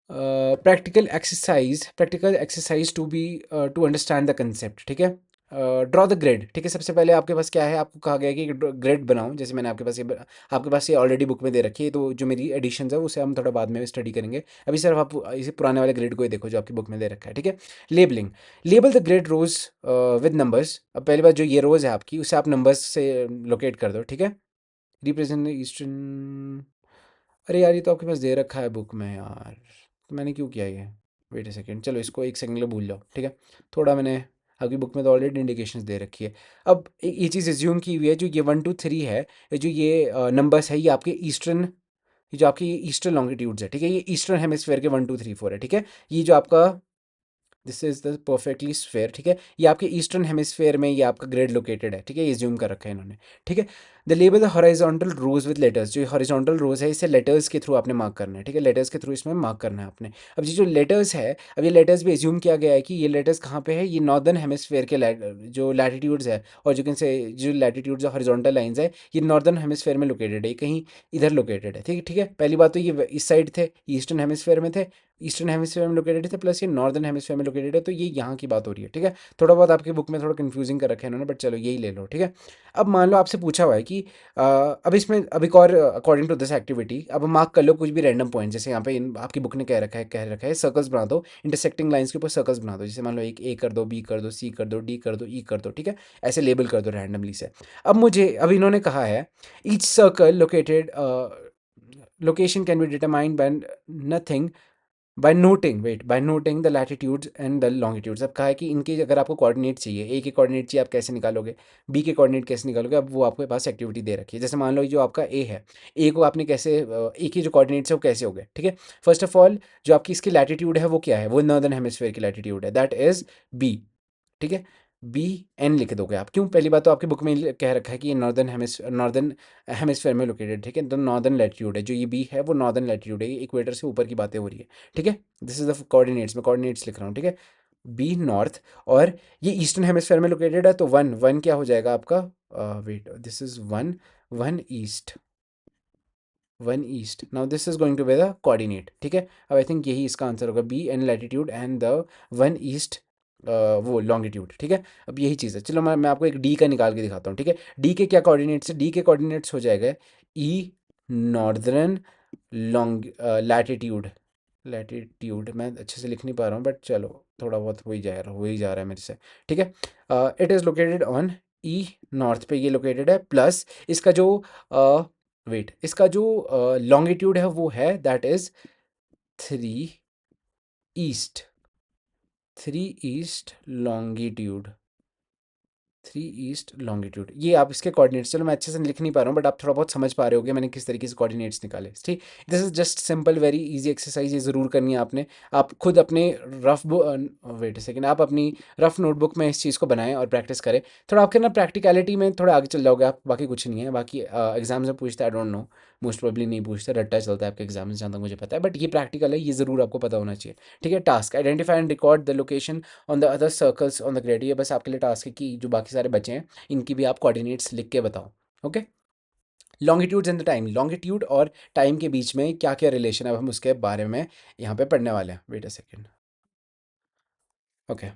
Practical exercise to be to understand the concept, ठीक है। ड्रॉ द ग्रिड, ठीक है। सबसे पहले आपके पास क्या है, आपको कहा गया है कि ग्रिड बनाओ, जैसे मैंने आपके पास ये ऑलरेडी बुक में दे रखी है, तो जो मेरी एडिशन है उसे हम थोड़ा बाद में स्टडी करेंगे। अभी सिर्फ आप इसे पुराने वाले ग्रिड को ही देखो जो आपकी बुक में दे रखा है, ठीक है। Labelling, label the grid rows with numbers. अब पहली बात, जो ये रोज है आपकी, उसे आप नंबर्स से लोकेट कर दो, ठीक है। रिप्रेजेंट ईस्टर्न, अरे यार ये तो आपके पास दे रखा है बुक में यार, तो मैंने क्यों किया ये? वेट अ सेकेंड, चलो इसको एक सेकंड के लिए भूल जाओ, ठीक है। थोड़ा मैंने आपकी बुक में तो ऑलरेडी इंडिकेशंस दे रखी है। अब ये चीज़ एज्यूम की हुई है, जो ये 1 2 3 है, ये जो ये नंबर्स है, ये आपके ईस्टर्न, ये जो आपकी ईस्टर्न लॉन्गिट्यूड्स है, ठीक है, ये ईस्टर्न हेमिस्फेयर के 1 2 3 4 है, ठीक है। ये जो आपका, this is the perfectly sphere, ठीक है, ये आपके ईस्टर्न हेमिस्फेयर में ये आपका ग्रिड लोकेटेड है, ठीक है, ये ज्यूम कर रखा है इन्होंने, ठीक है। The label the horizontal rows with letters, जो हॉरिजॉन्टल रोज है इसे लेटर्स के थ्रू आपने मार्क करना है, ठीक है, लेटर्स के थ्रू इसमें मार्क करना है आपने। अब ये जो लेटर्स है, अब ये लेटर्स भी एज्यूम किया गया है कि ये लेटर्स कहाँ पे है, ये नॉर्दर्न हेमिस्फेयर के जो लैटिट्यूड्स है, और जो से जो लैटिट्यूड्स हॉरिजॉन्टल लाइंस है, ये नॉर्दर्न हेमिस्फेयर में लोकेटेड है, कहीं इधर लोकेटेड है, ठीक है, ठीक है। पहली बात तो ये इस साइड थे, ईस्टर्न हेमिस्फेयर में थे, ईस्टर्न हेमिस्फीयर में लोकेटेड थे, प्लस ये नॉर्दर्न हेमिस्फीयर में लोकेटेड है, तो ये यहाँ की बात हो रही है, ठीक है। थोड़ा बहुत आपकी बुक में थोड़ा कंफ्यूजिंग कर रखे हैं इन्होंने, बट चलो यही ले लो, ठीक है। अब मान लो आपसे पूछा हुआ है कि अब इसमें अब एक और अकॉर्डिंग टू दिस एक्टिविटी, अब मार्क कर लो कुछ भी रैंडम पॉइंट, जैसे यहाँ पे आपकी बुक ने कह रखा है सर्कल्स बना दो, इंटरसेक्टिंग लाइंस के ऊपर सर्कल्स बना दो, जैसे मान लो एक ए कर दो, बी कर दो, सी कर दो, डी कर दो, ई कर दो, ठीक है, ऐसे लेबल कर दो रैंडमली से। अब इन्होंने कहा है each circle located location can be determined by nothing, by noting the latitudes and the longitudes. अब कहा है कि इनके अगर आपको कोऑर्डिनेट चाहिए, ए के कोऑर्डिनेट चाहिए, आप कैसे निकालोगे, बी के कोऑर्डिनेट कैसे निकालोगे, अब वो आपके पास एक्टिविटी दे रखी है। जैसे मान लो जो आपका ए है, ए को आपने कैसे, ए के जो कोऑर्डिनेट्स है वो कैसे हो गए, ठीक है। फर्स्ट ऑफ ऑल, जो आपकी इसकी लैटिट्यूड है वो क्या है, वो नॉर्दर्न हेमिस्फीयर की लैटिट्यूड है, दैट इज बी, ठीक है। बी एन लिख दोगे आप, क्यों? पहली बात तो आपकी बुक में कह रखा है कि ये नॉर्दर्न हेमिस्फेयर में लोकेटेड, ठीक है, तो नॉर्दर्न लैटिट्यूड है, जो ये बी है वो नॉर्दर्न लैटिट्यूड है, ये इक्वेटर से ऊपर की बातें हो रही है, ठीक है। दिस इज द कोऑर्डिनेट्स, मैं कोऑर्डिनेट्स लिख रहा हूँ, ठीक है। बी नॉर्थ, और ये ईस्टर्न हेमिस्फेयर में लोकेटेड है, तो वन वन क्या हो जाएगा आपका, wait, this is one, one east, one east, now this is going to be the coordinate, ठीक है। अब आई थिंक यही इसका आंसर होगा, B N latitude and the one east वो लॉन्गिट्यूड, ठीक है। अब यही चीज़ है, चलो मैं आपको एक डी का निकाल के दिखाता हूँ, ठीक है। डी के क्या कोऑर्डिनेट्स है, डी के कोऑर्डिनेट्स हो जाएगा ई नॉर्दर्न लॉन्ग लैटिट्यूड, लैटिट्यूड मैं अच्छे से लिख नहीं पा रहा हूँ, बट चलो थोड़ा बहुत हो ही जा रहा है मेरे से, ठीक है। It is located on E north पे ये लोकेटेड है, प्लस इसका जो इसका जो लॉन्गिट्यूड है वो है, that is 3 east, 3 east longitude, 3 east longitude, ये आप इसके कोऑर्डिनेट्स, चलो मैं अच्छे से लिख नहीं पा रहा हूँ, बट आप थोड़ा बहुत समझ पा रहे होगे मैंने किस तरीके से कोऑर्डिनेट्स निकाले, ठीक। This is just simple very easy exercise, ये ज़रूर करनी है आपने। आप खुद अपने रफ वेट सेकेंड, आप अपनी रफ नोटबुक में इस चीज़ को बनाएं और प्रैक्टिस करें। थोड़ा आपके ना प्रैक्टिकलिटी में थोड़ा आगे चल जाओगे आप, बाकी कुछ नहीं है। बाकी एग्जाम्स में पूछते, I don't know, most probably नहीं पूछते, रट्टा चलता है आपके एग्जाम में, जहाँ तक मुझे पता है, बट ये प्रैक्टिकल है, ये ज़रूर आपको पता होना चाहिए, ठीक है। Task, identify and record the location on the other circles on the grid, ये बस आपके लिए टास्क है कि जो बाकी सारे बचे हैं इनकी भी आप कोऑर्डिनेट्स लिख के बताओ, okay. Longitudes and the time, longitude और टाइम के बीच में क्या क्या रिलेशन है, अब हम उसके बारे में यहाँ पे पढ़ने वाले हैं। Wait a second, okay.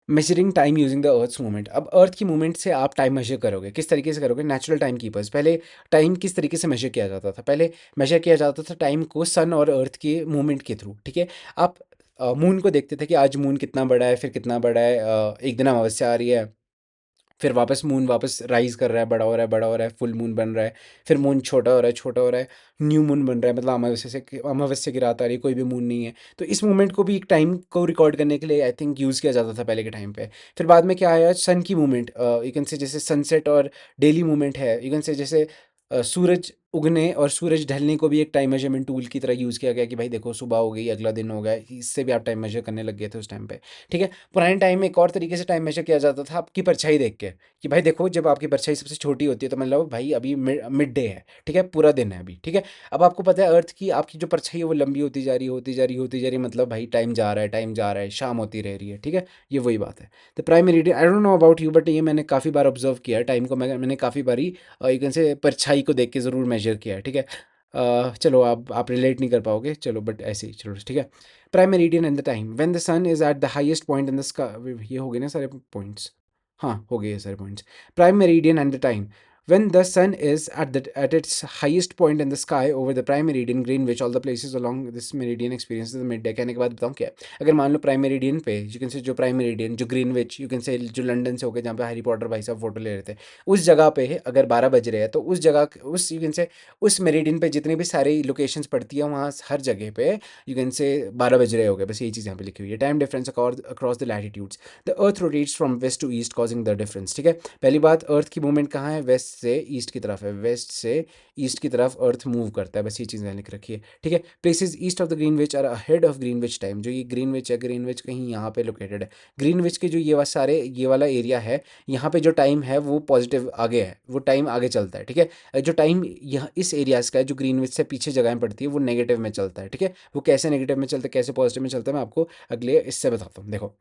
Measuring time using the earth's movement, अब अर्थ की मूवमेंट से आप टाइम मेजर करोगे, किस तरीके से करोगे? नेचुरल टाइम कीपर्स, पहले टाइम किस तरीके से मेजर किया जाता था? पहले मेजर किया जाता था टाइम को सन और अर्थ के मूवमेंट के थ्रू, ठीक है। आप मून को देखते थे कि आज मून कितना बड़ा है, फिर कितना बड़ा है, एक दिन अमावस्या आ रही है, फिर वापस मून वापस राइज कर रहा है, बड़ा हो रहा है, बड़ा हो रहा है, फुल मून बन रहा है, फिर मून छोटा हो रहा है, छोटा हो रहा है, न्यू मून बन रहा है, मतलब अमावस्या की रात आ रही है, कोई भी मून नहीं है। तो इस मूवमेंट को भी एक टाइम को रिकॉर्ड करने के लिए आई थिंक यूज़ किया जाता था पहले के टाइम पे। फिर बाद में क्या आया, सन की मूवमेंट, यू कैन से जैसे सनसेट और डेली मूवमेंट है, यू कैन से जैसे सूरज उगने और सूरज ढलने को भी एक टाइम मेजरमेंट टूल की तरह यूज़ किया गया कि भाई देखो सुबह हो गई, अगला दिन हो गया, इससे भी आप टाइम मेजर करने लग गए थे उस टाइम पे। ठीक है, पुराने टाइम में एक और तरीके से टाइम मेजर किया जाता था आपकी परछाई देख के, कि भाई देखो जब आपकी परछाई सबसे छोटी होती है तो मतलब भाई अभी मिड डे है, ठीक है, पूरा दिन है अभी, ठीक है। अब आपको पता है अर्थ की आपकी जो परछाई है वो लंबी होती जा रही है, होती जा रही है, होती जा रही है, मतलब भाई टाइम जा रहा है, टाइम जा रहा है, शाम होती रह रही है, ठीक है। ये वही बात है। तो prime meridian, I don't know about you, but ये मैंने काफ़ी बार ऑब्जर्व किया है टाइम को, मैंने काफ़ी बारी यू कैन से परछाई को देख के ज़रूर मेजर किया है, ठीक है। चलो आप रिलेट नहीं कर पाओगे, चलो बट ऐसे ही चलो, ठीक है। Prime meridian and the time when the sun is at the highest point in the sky, ये हो गए ना सारे पॉइंट्स, हाँ हो गए ये सारे points. Prime meridian and the time when the sun is at its highest point in the sky over the prime meridian greenwich all the places along this meridian experiences the midday। कहने के बाद बताऊँ क्या है, अगर मान लो prime meridian पे you can से जो प्राइम मेरिडियन जो ग्रीनविच यू कैन से जो लंदन से होकर जहाँ पे हैरी पॉटर भाई साहब फोटो ले रहे थे उस जगह पे अगर 12 बज रहे हैं तो उस जगह उस यू कैन से उस मेरिडियन पे जितनी भी सारी लोकेशंस पड़ती है वहाँ हर जगह पे यू कैन से 12 बज रहे हो गए, बस यही चीज़ यहाँ पे लिखी हुई है। Time difference across the latitudes, the earth rotates from west to east causing the difference. ठीक है, पहली बात अर्थ की मूवमेंट कहाँ है, वेस्ट से ईस्ट की तरफ है, वेस्ट से ईस्ट की तरफ अर्थ मूव करता है, बस ये चीज़ मैंने लिख रखी है। ठीक है, places east of the Greenwich are ahead of Greenwich time, जो ये ग्रीनविच है, ग्रीनविच कहीं यहाँ पे लोकेटेड है। ग्रीनविच के जो ये वाला एरिया है यहाँ पे जो टाइम है वो पॉजिटिव आगे है, वो टाइम आगे चलता है। ठीक है, जो टाइम यहाँ इस एरियाज़ का है जो ग्रीनविच से पीछे जगहें पड़ती है वो नेगेटिव में चलता है। ठीक है, वो कैसे नेगेटिव में चलता है कैसे पॉजिटिव में चलता है मैं आपको अगले इससे बताता हूँ। देखो,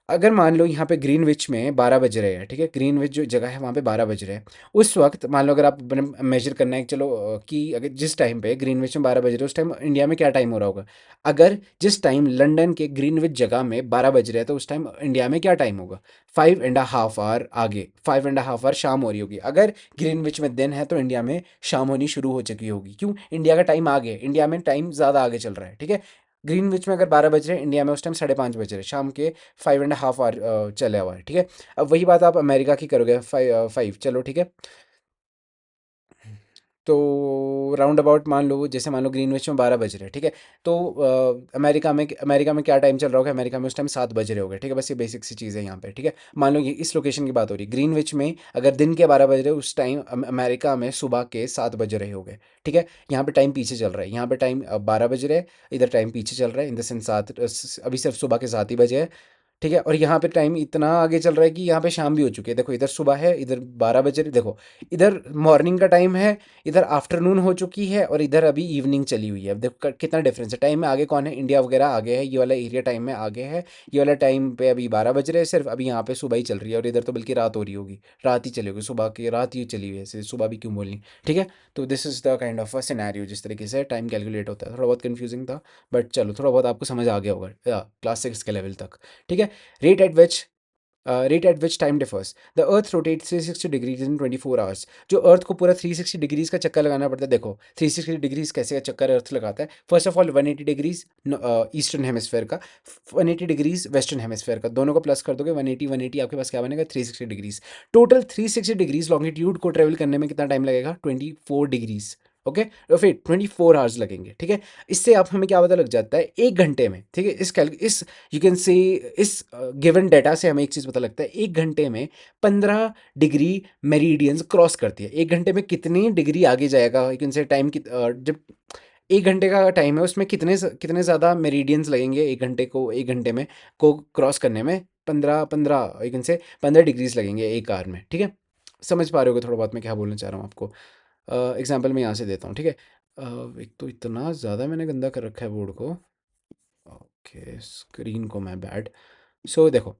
अगर मान लो यहाँ पे ग्रीनविच में 12 बज रहे हैं, ठीक है, ग्रीनविच जो जगह है वहाँ पे 12 बज रहे हैं, उस वक्त मान लो अगर आप मेजर करना है चलो कि अगर जिस टाइम पे ग्रीनविच में 12 बज रहे हैं उस टाइम इंडिया में क्या टाइम हो रहा होगा। अगर जिस टाइम लंदन के ग्रीनविच जगह में 12 बज रहे हैं तो उस टाइम इंडिया में क्या टाइम होगा, 5.5 आवर आगे, 5.5 आवर शाम हो रही होगी। अगर ग्रीनविच में दिन है तो इंडिया में शाम होनी शुरू हो चुकी होगी, क्यों, इंडिया का टाइम आगे, इंडिया में टाइम ज़्यादा आगे चल रहा है। ठीक है, ग्रीनविच में अगर 12 बज रहे हैं इंडिया में उस टाइम 5:30 बज रहे हैं, शाम के 5.5 आवर चले हुआ है। ठीक है, अब वही बात आप अमेरिका की करोगे, 5, चलो ठीक है, तो राउंड अबाउट मान लो जैसे मान लो ग्रीनविच में 12 बज रहे हैं, ठीक है, तो अमेरिका में क्या टाइम चल रहा होगा, अमेरिका में उस टाइम 7 बज रहे होंगे। ठीक है, बस ये बेसिक सी चीज़ है यहाँ पे। ठीक है, मान लो ये इस लोकेशन की बात हो रही है, ग्रीनविच में अगर दिन के 12 बज रहे हैं उस टाइम अमेरिका में सुबह के 7 बज रहे होंगे। ठीक है, यहाँ पे टाइम पीछे चल रहा है, यहाँ पे टाइम 12 बज रहे हैं, इधर टाइम पीछे चल रहा है, इन द सेंस 7, अभी सिर्फ सुबह के 7 ही बजे है। ठीक है, और यहाँ पे टाइम इतना आगे चल रहा है कि यहाँ पे शाम भी हो चुकी है। देखो इधर सुबह है, इधर 12 बजे, देखो इधर मॉर्निंग का टाइम है, इधर आफ्टरनून हो चुकी है, और इधर अभी इवनिंग चली हुई है। अब देखो कितना डिफरेंस है टाइम में, आगे कौन है, इंडिया वगैरह आगे है, ये वाला एरिया टाइम में आगे है, ये वाला टाइम पे अभी 12 बज रहे हैं सिर्फ, अभी यहाँ पे सुबह ही चल रही है, और इधर तो बल्कि रात हो रही होगी, रात ही चली होगी, सुबह की रात ही चली हुई है, ऐसे सुबह भी क्यों बोलनी। ठीक है, तो this is the kind of a scenario जिस तरीके से टाइम कैलकुलेट होता है। थोड़ा बहुत कन्फ्यूजिंग था बट चलो थोड़ा बहुत आपको समझ आ गया होगा क्लास 6 के लेवल तक। ठीक है, rate at which rate at which time differs, the earth rotates 360 degrees in 24 hours। जो अर्थ को पूरा 360 डिग्रीज का चक्कर लगाना पड़ता है, देखो 360 डिग्रीज कैसे का चक्कर अर्थ लगाता है, first of all 180 degrees eastern hemisphere का, 180 डिग्रीज वेस्टर्न हेमिस्फेयर का, दोनों को प्लस कर दोगे 180 180 आपके पास क्या बनेगा 360 डिग्रीज। टोटल 360 डिग्रीज लॉन्गिट्यूड को ट्रेवल करने में कितना टाइम लगेगा, 24 डिग्रीज। ओके, और फिर 24 आवर्स लगेंगे। ठीक है, इससे आप हमें क्या पता लग जाता है, 1 घंटे में। ठीक है, इस यू कैन से इस गिवन डेटा से हमें एक चीज़ पता लगता है, 1 घंटे में 15 डिग्री मेरिडियंस क्रॉस करती है। 1 घंटे में कितनी डिग्री आगे जाएगा, यू कैन से टाइम की जब 1 घंटे का टाइम है उसमें कितने ज़्यादा मेरिडियंस लगेंगे 1 घंटे में को क्रॉस करने में, 15 यू कैन से 15 डिग्रीज लगेंगे 1 आवर में। ठीक है, समझ पा रहे हो थोड़ा बहुत मैं क्या बोलना चाह रहा हूँ आपको। एग्जाम्पल मैं यहाँ से देता हूँ। ठीक है, एक तो इतना ज़्यादा मैंने गंदा कर रखा है बोर्ड को, ओके स्क्रीन को, मैं बैड। सो देखो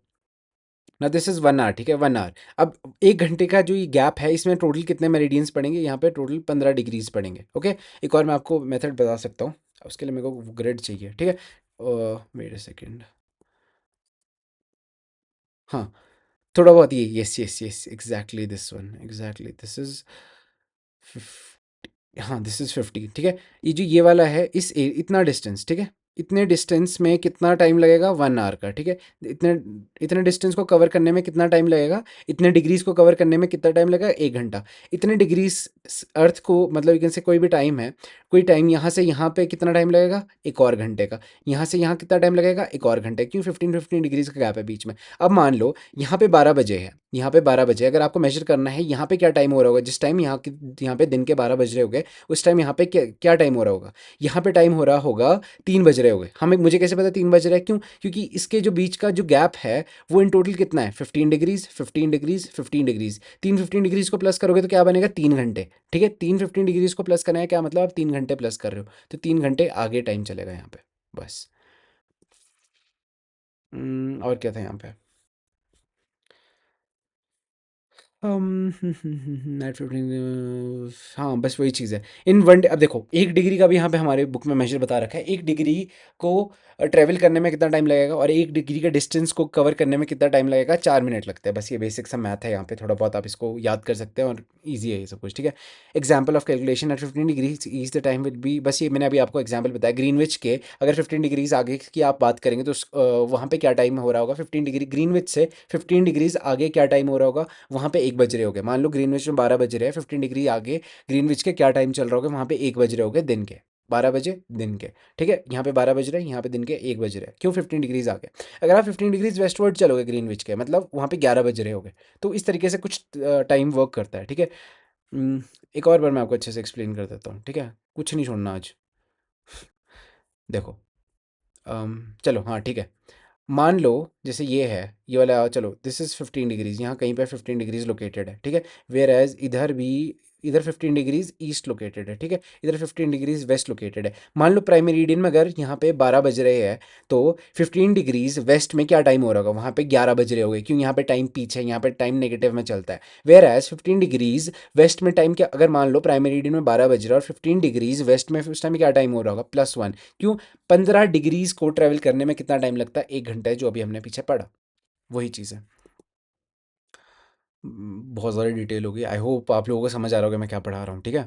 ना, दिस इज़ 1 आवर। ठीक है, 1 आवर। अब 1 घंटे का जो ये गैप है इसमें टोटल कितने मेरिडियंस पड़ेंगे, यहाँ पे टोटल 15 डिग्रीज पड़ेंगे। ओके, एक और मैं आपको मेथड बता सकता हूँ, उसके लिए मेरे को ग्रिड चाहिए। ठीक है, वेट अ सेकेंड, हाँ थोड़ा बहुत ये, yes yes yes, exactly this one, exactly this is, हाँ दिस इज़ 50। ठीक है, ये जो ये वाला है इतना डिस्टेंस, ठीक है, इतने डिस्टेंस में कितना टाइम लगेगा, 1 आवर का। ठीक है, इतने इतने डिस्टेंस को कवर करने में कितना टाइम लगेगा, इतने डिग्रीज को कवर करने में कितना टाइम लगेगा, 1 घंटा। इतने डिग्रीज अर्थ को मतलब यू कैन से कोई भी टाइम है, कोई टाइम यहाँ से यहाँ पे कितना टाइम लगेगा, एक और घंटे का, यहाँ से यहाँ कितना टाइम लगेगा, एक और घंटे, क्यों 15-15 डिग्रीज का गैप है बीच में। अब मान लो यहाँ पे 12 बजे है, यहाँ पे 12 बजे, अगर आपको मेजर करना है यहाँ पे क्या टाइम हो रहा होगा, जिस टाइम यहाँ पे दिन के 12 बज रहे होंगे, उस टाइम यहाँ पे क्या टाइम हो रहा होगा, यहाँ पे टाइम हो रहा होगा 3 बज रहे होंगे। हमें मुझे कैसे पता 3 बज रहा है, क्यों, क्योंकि इसके जो बीच का जो गैप है वो इन टोटल कितना है, 15 डिग्रीज, 15 डिग्रीज, 15 डिग्रीज, 3 15 डिग्रीज को प्लस करोगे तो क्या बनेगा, 3 घंटे। ठीक है, 3 15 डिग्रीज को प्लस करना है, क्या मतलब आप 3 घंटे प्लस कर रहे हो, तो 3 घंटे आगे टाइम चलेगा यहाँ पे, बस। और क्या था यहाँ पे, नाइट 15, हाँ बस वही चीज़ है। इन वन डे, अब देखो 1 डिग्री का भी यहाँ पे हमारे बुक में मेजर बता रखा है, 1 डिग्री को ट्रेवल करने में कितना टाइम लगेगा, और 1 डिग्री के डिस्टेंस को कवर करने में कितना टाइम लगेगा, 4 मिनट लगते हैं। बस ये बेसिक सा मैथ है यहाँ पे, थोड़ा बहुत आप इसको याद कर सकते हैं और ईजी है ये सब कुछ। ठीक है, example of calculation at 15 degree is the time will be, बस ये मैंने अभी आपको एग्जाम्पल बताया ग्रीनविच के। अगर 15 डिग्रीज आगे की आप बात करेंगे तो वहाँ पे क्या टाइम हो रहा होगा, 15 डिग्री ग्रीनविच से 15 डिग्रीज आगे क्या टाइम हो रहा होगा, वहाँ पे 1 बज रहे होगे। मान लो ग्रीनविच में 12 बज रहे हैं, 15 डिग्री आगे ग्रीनविच के क्या टाइम चल रहा होगा, वहाँ पे 1 बज रहे होगे दिन के, 12 बजे दिन के। ठीक है, यहाँ पे 12 बज रहे हैं, यहाँ पे दिन के 1 बज रहे हैं, क्यों, 15 डिग्रीज आगे। अगर आप 15 डिग्रीज वेस्टवर्ड चलोगे ग्रीनविच के, मतलब वहाँ पे 11 बज रहे होगे। तो इस तरीके से कुछ टाइम वर्क करता है। ठीक है, एक और बार मैं आपको अच्छे से एक्सप्लेन कर देता हूँ। ठीक है, कुछ नहीं छोड़ना आज। देखो, चलो हाँ ठीक है, मान लो जैसे ये है, ये वाला, चलो दिस इज़ 15 डिग्रीज, यहाँ कहीं पे 15 डिग्रीज लोकेटेड है। ठीक है, वेयर एज इधर भी, इधर 15 डिग्रीज ईस्ट लोकेटेड है। ठीक है, इधर 15 डिग्रीज वेस्ट लोकेटेड है। मान लो प्राइम मेरिडियन में अगर यहाँ पे 12 बज रहे हैं, तो 15 डिग्रीज वेस्ट में क्या टाइम हो रहा होगा, वहाँ पे 11 बज रहे होंगे, क्यों, यहाँ पे टाइम पीछे है, यहाँ पे टाइम नेगेटिव में चलता है। वेयर एज 15 डिग्रीज वेस्ट में टाइम क्या, अगर मान लो प्राइम मेरिडियन में 12 बज रहा है और 15 डिग्रीज वेस्ट में उस टाइम क्या टाइम हो रहा होगा, +1, क्यों, 15 डिग्रीज को ट्रेवल करने में कितना टाइम लगता है, 1 घंटा है, जो अभी हमने पीछे पढ़ा, वही चीज़ है। बहुत ज़्यादा डिटेल होगी, आई होप आप लोगों को समझ आ रहा होगा मैं क्या पढ़ा रहा हूँ। ठीक है,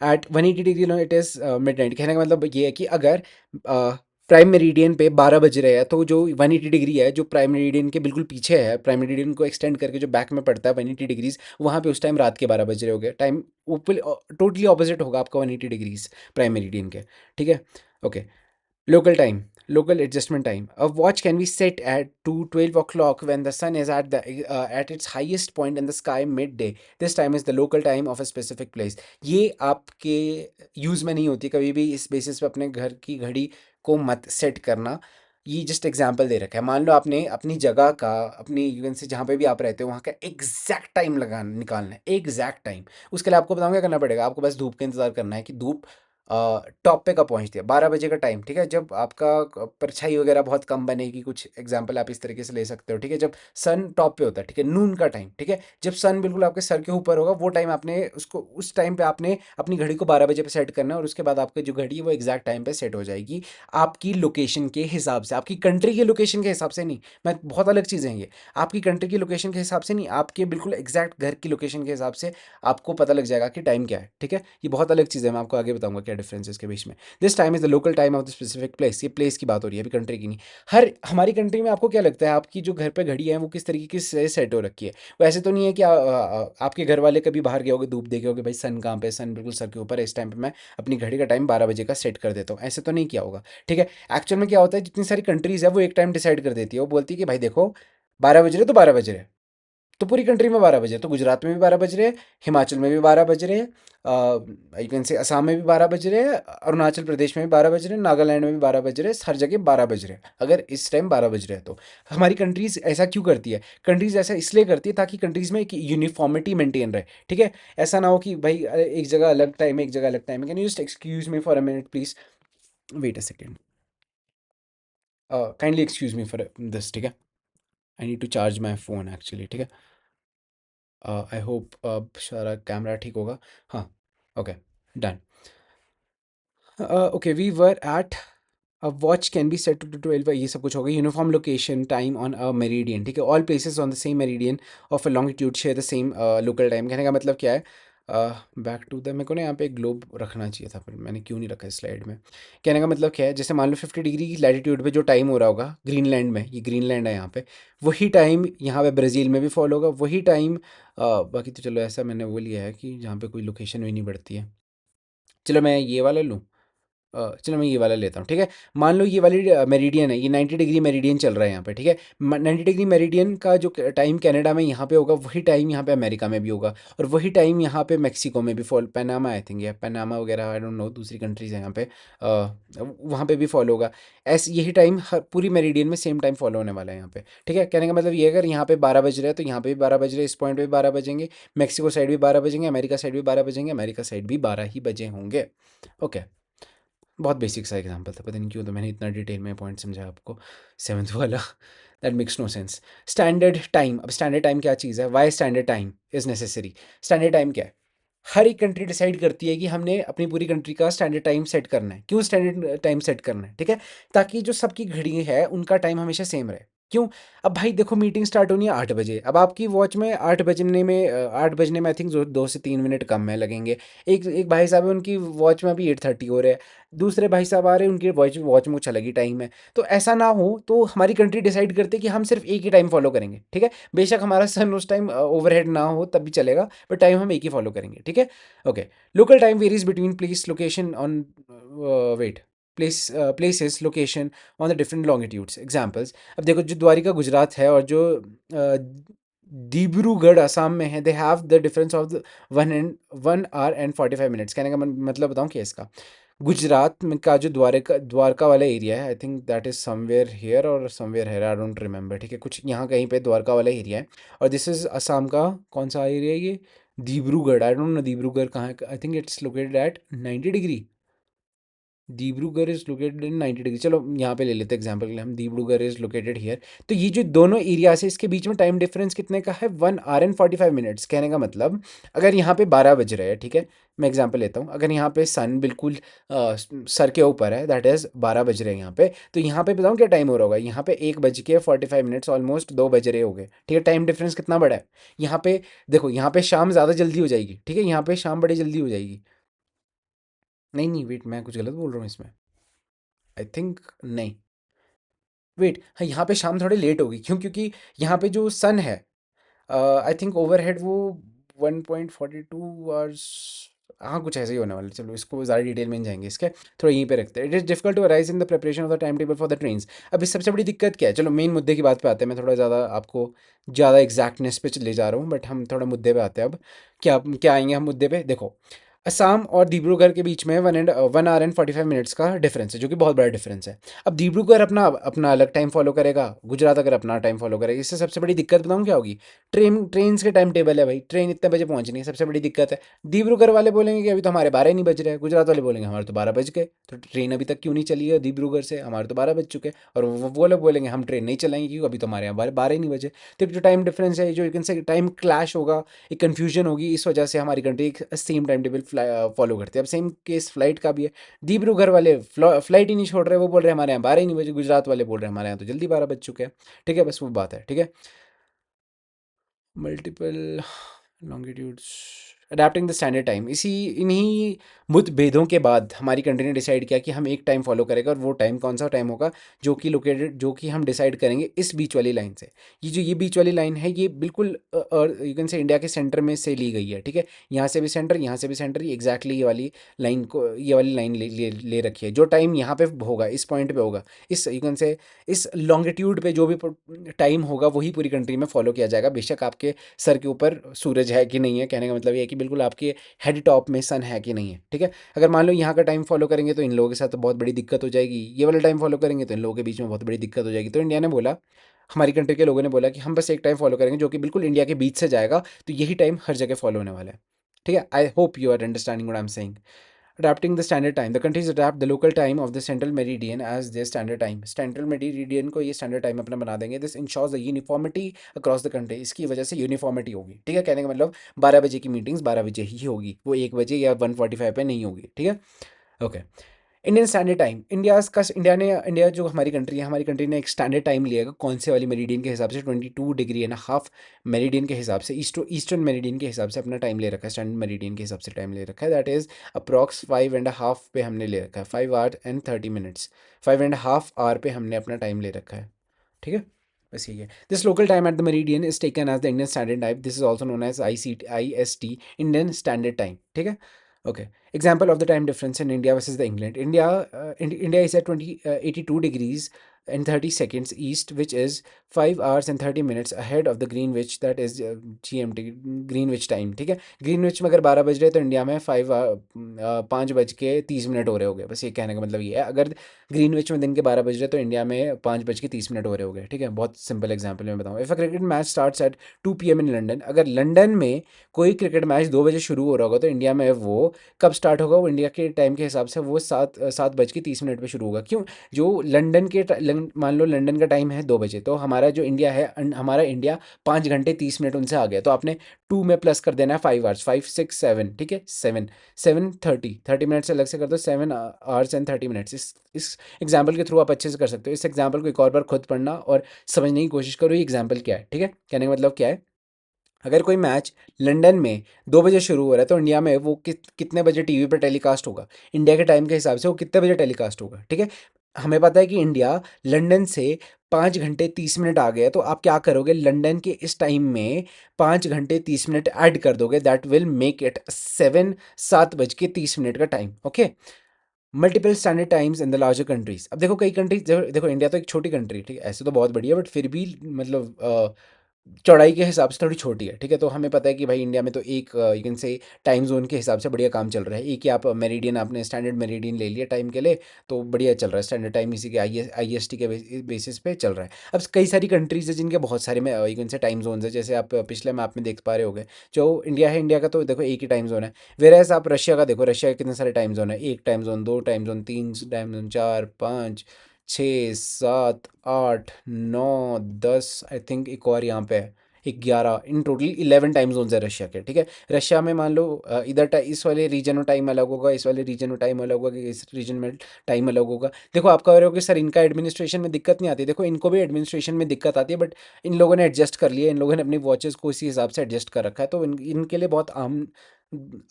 at 180 degree it is midnight, कहने का मतलब ये है कि अगर प्राइम मेरिडियन पे 12 बज रहे हैं, तो जो 180 डिग्री है, जो प्राइम मेरिडियन के बिल्कुल पीछे है, प्राइम मेरिडियन को एक्सटेंड करके जो बैक में पड़ता है 180 डिग्रीज, वहाँ पे उस टाइम रात के 12 बज रहे होंगे, टाइम ऊपर टोटली ऑपोजिट होगा आपका 180 डिग्रीज प्राइम मेरिडियन के। ठीक है, okay. Local time, local adjustment time. A watch can be set at to 12 o'clock when the sun is at its highest point in the sky midday. This time is the local time of a specific place. ये आपके use में नहीं होती कभी भी, इस basis पे अपने घर की घड़ी को मत सेट करना। ये जस्ट एग्जांपल दे रखा है। मान लो आपने अपनी जगह का, अपनी इवन से जहाँ पे भी आप रहते हो वहाँ का एग्जैक्ट टाइम लगा निकालना है, एग्जैक्ट टाइम। उसके लिए आपको बताऊँ क्या करना पड़ेगा, आपको बस धूप का इंतज़ार करना है कि धूप टॉप पे कब पहुँचती है, 12 बजे का टाइम। ठीक है, जब आपका परछाई वगैरह बहुत कम बनेगी, कुछ एग्जांपल आप इस तरीके से ले सकते हो। ठीक है, जब सन टॉप पे होता है, ठीक है, नून का टाइम। ठीक है, जब सन बिल्कुल आपके सर के ऊपर होगा, वो टाइम आपने उसको, उस टाइम पे आपने अपनी घड़ी को 12 बजे पे सेट करना है, और उसके बाद आपकी जो घड़ी है वो एग्जैक्ट टाइम पे सेट हो जाएगी, आपकी लोकेशन के हिसाब से, आपकी कंट्री के लोकेशन के हिसाब से नहीं। मैं बहुत अलग चीज़ें हैं ये, आपकी कंट्री की लोकेशन के हिसाब से नहीं, आपके बिल्कुल एग्जैक्ट घर की लोकेशन के हिसाब से आपको पता लग जाएगा कि टाइम क्या है। ठीक है, ये बहुत अलग चीज़ है, मैं आपको आगे बताऊंगा क्या डिफरेंस है इसके बीच में। This time is the local time of the specific place, ये प्लेस की बात हो रही है अभी, कंट्री की नहीं। हर हमारी कंट्री में आपको क्या लगता है, आपकी जो घर पे घड़ी है वो किस तरीके से सेट हो रखी है। वैसे तो नहीं है कि आपके घर वाले कभी बाहर गए होगे, धूप देखे होगे, भाई सन कहाँ पे, सन बिल्कुल सर के ऊपर है, इस टाइम पे मैं अपनी घड़ी का टाइम 12 बजे का सेट कर देता हूँ, ऐसे तो नहीं किया होगा। ठीक है, एक्चुअल में क्या होता है, जितनी सारी कंट्रीज़ है वो एक टाइम डिसाइड कर देती है, वो बोलती है कि भाई देखो 12 बज रहे तो 12 बज रहे, तो पूरी कंट्री में 12 बजे, तो गुजरात में भी 12 बज रहे हैं, हिमाचल में भी 12 बज रहे हैं, यू कैन से असम में भी 12 बज रहे हैं, अरुणाचल प्रदेश में भी 12 बज रहे हैं, नागालैंड में भी 12 बज रहे हैं, हर जगह 12 बज रहे हैं। अगर इस टाइम 12 बज रहे हैं तो हमारी कंट्रीज़ ऐसा क्यों करती है, कंट्रीज़ ऐसा इसलिए करती है ताकि कंट्रीज़ में एक यूनिफॉर्मिटी मेंटेन रहे। ठीक है, ऐसा ना हो कि भाई एक जगह अलग टाइम है, एक जगह अलग टाइम है। Can you just excuse me for a minute please, wait a second, kindly excuse me for this. ठीक है, I need to charge my phone actually. ठीक है, आई होप अब सारा कैमरा ठीक होगा। हाँ, okay, done. Okay, we were at a watch can be set to 12, ये सब कुछ हो गया। Uniform location time on a meridian, ठीक है, all places on the same meridian of a longitude share the same local time. कहने का मतलब क्या है, बैक टू द, मेरे को ना यहाँ पे एक ग्लोब रखना चाहिए था, पर मैंने क्यों नहीं रखा इस स्लाइड में। कहने का मतलब क्या है, जैसे मान लो 50 डिग्री की लैटिट्यूड पे जो टाइम हो रहा होगा ग्रीनलैंड में, ये ग्रीनलैंड है यहाँ पे, वही टाइम यहाँ पे ब्राज़ील में भी फॉलो होगा, वही टाइम। बाकी तो चलो ऐसा मैंने वो लिया है कि जहाँ पे कोई लोकेशन भी नहीं बढ़ती है, चलो मैं ये वाला लूँ। चलो मैं ये वाला लेता हूँ, ठीक है। मान लो ये वाली मेरिडियन है, ये 90 डिग्री मेरिडियन चल रहा है यहाँ पे, ठीक है। 90 डिग्री मेरिडियन का जो टाइम कनाडा में यहाँ पे होगा, वही टाइम यहाँ पे अमेरिका में भी होगा, और वही टाइम यहाँ पे मेक्सिको में भी फॉलो, पनामा आई थिंक, या पनामा वगैरह, आई डोंट नो, दूसरी कंट्रीज है यहाँ पे, वहाँ पे भी फॉलो होगा। ऐसे यही टाइम हर पूरी मेरिडियन में सेम टाइम फॉलो होने वाला है यहाँ पे, ठीक है। कहने का मतलब ये, अगर यहाँ पे 12 बज रहे हैं तो यहाँ पे भी 12 बज रहे हैं, इस पॉइंट पे भी 12 बजेंगे, मेक्सिको साइड भी 12 बजेंगे, अमेरिका साइड भी 12 बजेंगे, अमेरिका साइड भी 12 ही बजे होंगे। ओके, बहुत बेसिक सा एग्जांपल था, पता नहीं क्यों तो मैंने इतना डिटेल में पॉइंट समझाया आपको, सेवन्थ वाला। That makes no sense. Standard time, अब स्टैंडर्ड टाइम क्या चीज़ है, why standard time is necessary. Standard time क्या है? हर एक कंट्री डिसाइड करती है कि हमने अपनी पूरी कंट्री का स्टैंडर्ड टाइम सेट करना है। क्यों स्टैंडर्ड टाइम सेट करना है, ठीक है? ताकि जो सबकी घड़ी है उनका टाइम हमेशा सेम रहे। क्यों? अब भाई देखो, मीटिंग स्टार्ट होनी है 8 बजे, अब आपकी वॉच में 8 बजने में आई थिंक 2 से 3 मिनट कम में लगेंगे। एक एक भाई साहब है, उनकी वॉच में अभी 8:30 हो रहा है, दूसरे भाई साहब आ रहे हैं, उनकी वॉच वॉच में कुछ अलग ही टाइम है। तो ऐसा ना हो, तो हमारी कंट्री डिसाइड करते कि हम सिर्फ एक ही टाइम फॉलो करेंगे, ठीक है। बेशक हमारा सन उस टाइम ओवरहेड ना हो तब भी चलेगा, बट टाइम हम एक ही फॉलो करेंगे, ठीक है। Okay, local time varies between place location on wait places location on the different longitudes. Examples, अब देखो, जो द्वारिका गुजरात है और जो डिब्रूगढ़ असम में है, they have the difference of 1 hour and 45 minutes। कहने का मतलब बताऊँ क्या इसका? गुजरात में का जो द्वारका द्वारका वाला एरिया है, I think that is somewhere here और somewhere here, I don't remember, ठीक है, कुछ यहाँ कहीं पे द्वारका वाला एरिया है। और दिस इज असम का कौन सा एरिया है ये? Dibrugarh, I don't know Dibrugarh कहाँ है, I think it's located at 90 degree. Dibrugarh is located in 90 degree. चलो यहाँ पे ले लेते हैं एग्जाम्पल के लिए हम, डिब्रूगढ़ इज लोकेटेड हियर। तो ये जो दोनों एरियाज है, इसके बीच में टाइम डिफरेंस कितने का है? 1 hour and 45 minutes। कहने का मतलब, अगर यहाँ पे 12 बज रहे हैं, ठीक है, मैं एग्जाम्पल लेता हूँ, अगर यहाँ पे सन बिल्कुल सर के ऊपर है, दैट इज 12 बज रहे हैं यहाँ पे, तो यहाँ पे बताऊँ क्या टाइम हो रहा होगा? यहाँ पे 1:45, ऑलमोस्ट 2 बज रहे हो गए, ठीक है। टाइम डिफरेंस कितना बड़ा है यहाँ पे? देखो, यहाँ पे शाम ज़्यादा जल्दी हो जाएगी, ठीक है, यहाँ पे शाम बड़ी जल्दी हो जाएगी। नहीं नहीं, वेट, मैं कुछ गलत बोल रहा हूँ इसमें, आई थिंक, नहीं, वेट, हाँ, यहाँ पे शाम थोड़ी लेट होगी, क्यों? क्योंकि यहाँ पे जो सन है, आई थिंक ओवरहेड वो 1.42 आवर्स, हाँ कुछ ऐसे ही होने वाला है। चलो इसको ज़्यादा डिटेल में नहीं जाएंगे, इसके थोड़ा यहीं पे रखते हैं। It is difficult to arise in the preparation of the time table for the trains. अब इस सबसे बड़ी दिक्कत क्या है? चलो मेन मुद्दे की बात पे आते हैं, मैं थोड़ा ज़्यादा आपको ज़्यादा एग्जैक्टनेस पे ले जा रहा हूँ, बट हम थोड़ा मुद्दे पे आते हैं अब। क्या क्या आएंगे हम मुद्दे पे? देखो, असम और डिब्रूगढ़ के बीच में 1 hour and 45 minutes का डिफरेंस है, जो कि बहुत बड़ा डिफरेंस है। अब डिब्रूगढ़ अपना अपना अलग टाइम फॉलो करेगा, गुजरात अगर अपना टाइम फॉलो करेगा। इससे सबसे बड़ी दिक्कत बताऊँ क्या होगी? ट्रेन के टाइम टेबल है भाई, ट्रेन इतने बजे पहुंचनी है, सबसे बड़ी दिक्कत है। डिब्रूगढ़ वाले बोलेंगे कि अभी तो हमारे 12 नहीं बज रहे हैं, गुजरात वाले बोलेंगे हमारे तो 12 बज गए, तो ट्रेन अभी तक क्यों नहीं चली है डिब्रूगढ़ से, हमारे तो 12 बज चुके हैं। और वो लोग बोलेंगे हम ट्रेन नहीं चलाएंगे क्यों, अभी तो हमारे यहाँ 12 ही नहीं बजे। तो जो टाइम डिफरेंस है, जो यू कैन से टाइम क्लैश होगा, एक कन्फ्यूजन होगी, इस वजह से हमारी कंट्री एक सेम टाइम टेबल फॉलो करती है। अब सेम केस फ्लाइट का भी है। डिब्रूगढ़ वाले फ्लाइट ही नहीं छोड़ रहे, वो बोल रहे हैं हमारे यहाँ 12 ही नहीं बजे, गुजरात वाले बोल रहे हैं हमारे यहाँ तो जल्दी 12 बज चुके हैं, ठीक है, बस वो बात है, ठीक है। Multiple longitudes, adapting the standard time, इसी इन्हीं मतभेदों के बाद हमारी कंट्री ने डिसाइड किया कि हम एक टाइम फॉलो करेगा, और वो टाइम कौन सा टाइम होगा? जो कि हम डिसाइड करेंगे इस बीच वाली लाइन से। ये बीच वाली लाइन है, ये बिल्कुल यू कैन से इंडिया के सेंटर में से ली गई है, ठीक है। यहाँ से भी सेंटर, यहाँ से भी सेंटर, ये एग्जैक्टली ये वाली लाइन ले रखी है। जो टाइम यहाँ पे होगा, इस पॉइंट पे होगा, इस यू कैन से इस लॉन्गिट्यूड पे जो भी टाइम होगा, वही पूरी कंट्री में फॉलो किया जाएगा। बेशक आपके सर के ऊपर सूरज है कि नहीं है, कहने का मतलब ये है कि बिल्कुल आपके हेड टॉप में सन है कि नहीं है, ठीक है। अगर मान लो यहाँ का टाइम फॉलो करेंगे तो इन लोगों के साथ तो बहुत बड़ी दिक्कत हो जाएगी, ये वाला टाइम फॉलो करेंगे तो इन लोगों के बीच में बहुत बड़ी दिक्कत हो जाएगी। तो इंडिया ने बोला, हमारी कंट्री के लोगों ने बोला कि हम बस एक टाइम फॉलो करेंगे जो कि बिल्कुल इंडिया के बीच से जाएगा, तो यही टाइम हर जगह फॉलो होने वाला है, ठीक है। I hope you are understanding what I am saying. Adapting the standard time, the countries adapt the local time of the central meridian as their standard time। Central meridian को ये standard time अपना बना देंगे। This ensures the uniformity across the country। इसकी वजह से uniformity होगी, ठीक है। कहने का मतलब 12 बजे की मीटिंग्स 12 बजे ही होगी, वो 1 बजे या 1:45 पे नहीं होगी, ठीक है। Okay, Indian standard time, India जो हमारी कंट्री है, हमारी कंट्री ने एक स्टैंडर्ड टाइम लिया है, कौन से वाली मेरिडियन के हिसाब से? 22.5 डिग्री मेरिडियन के हिसाब से, ईस्टर्न मेरिडियन के हिसाब से अपना टाइम ले रखा है, स्टैंडर्ड मेरिडियन के हिसाब से टाइम ले रखा है। दैट इज़ अप्रॉक्स 5.5 पे हमने ले रखा है, 5 hours and 30 minutes, 5.5 hour पे हमने अपना टाइम ले रखा है, ठीक है। बस यही है। This local time at the meridian is taken as the Indian standard time. This is also known as ICT, IST, Indian standard time, ठीक है। Okay. Example of the time difference in India versus the England. India is at 82 degrees and 30 seconds east, which is 5 hours and 30 minutes ahead of the Greenwich, that is GMT, Greenwich time. ठीक है, Greenwich में अगर 12 बज रहे हैं तो India में 5 बज के 30 मिनट हो रहे होंगे। बस ये कहने का मतलब ये है, अगर ग्रीनविच में दिन के 12 बज रहे हैं तो इंडिया में 5 बज के 30 मिनट हो रहे होंगे। ठीक है, बहुत सिंपल एग्जाम्पल मैं बताऊँ। If a cricket match starts at 2 PM in London, अगर लंदन में कोई क्रिकेट मैच 2 बजे शुरू हो रहा होगा तो इंडिया में वो कब स्टार्ट होगा? वो इंडिया के टाइम के हिसाब से वो 7 बज के 30 मिनट पे शुरू होगा। क्यों? जो मान लो लंदन का टाइम है 2 बजे, तो हमारा जो इंडिया है, हमारा इंडिया 5 घंटे 30 मिनट उनसे आ गया, तो आपने 2 में प्लस कर देना है 5 आवर्स, 5 6 7, ठीक है, 7 7 30 मिनट से अलग से कर दो, 7 आवर्स एंड 30 मिनट्स। इस एग्जाम्पल के थ्रू आप अच्छे से कर सकते हो। इस एग्जाम्पल को एक और बार खुद पढ़ना और समझने की कोशिश करो ये एग्जाम्पल क्या है। ठीक है, कहने का मतलब क्या है? अगर कोई मैच लंदन में 2 बजे शुरू हो रहा है तो इंडिया में वो कितने बजे टीवी पर टेलीकास्ट होगा? इंडिया के टाइम के हिसाब से वो कितने बजे टेलीकास्ट होगा? ठीक है, हमें पता है कि इंडिया लंदन से 5 घंटे 30 मिनट आ गया, तो आप क्या करोगे? लंदन के इस टाइम में 5 घंटे 30 मिनट ऐड कर दोगे, दैट विल मेक इट 7 बज के 30 मिनट का time. Okay, multiple standard times in the larger countries. अब देखो कई कंट्रीज, देखो इंडिया तो एक छोटी कंट्री, ठीक है, ऐसे तो बहुत बड़ी है, बट फिर भी मतलब चौड़ाई के हिसाब से थोड़ी छोटी है। ठीक है, तो हमें पता है कि भाई इंडिया में तो एक यू कैन से टाइम जोन के हिसाब से बढ़िया काम चल रहा है। एक ही आप मेरिडियन, आपने स्टैंडर्ड मेरिडियन ले लिया टाइम के लिए, तो बढ़िया चल रहा है स्टैंडर्ड टाइम, इसी के IST के बेसिस पे चल रहा है। अब कई सारी कंट्रीज है जिनके बहुत सारे में यू कैन से टाइम जोन है, जैसे आप पिछले मैप में देख पा रहे होगे। जो इंडिया है, इंडिया का तो देखो एक ही टाइम जोन है। वेरएज़ आप रशिया का देखो, रशिया के कितने सारे टाइम जोन है, एक टाइम जोन, दो टाइम जोन, तीन टाइम जोन, चार, पाँच, 6 7 8 9 10, आई थिंक एक और यहाँ पे है, 11, इन टोटल 11 टाइम जोन्स है रशिया के। ठीक है, रशिया में मान लो इस वाले रीजन में टाइम अलग होगा, इस वाले रीजन में टाइम अलग होगा, इस रीजन में टाइम अलग होगा। देखो आप कह रहे हो कि सर इनका एडमिनिस्ट्रेशन में दिक्कत नहीं आती, देखो इनको भी एडमिनिस्ट्रेशन में दिक्कत आती है, बट इन लोगों ने एडजस्ट कर लिया, इन लोगों ने अपनी वॉचेस को इसी हिसाब से एडजस्ट कर रखा है, तो इनके लिए बहुत आम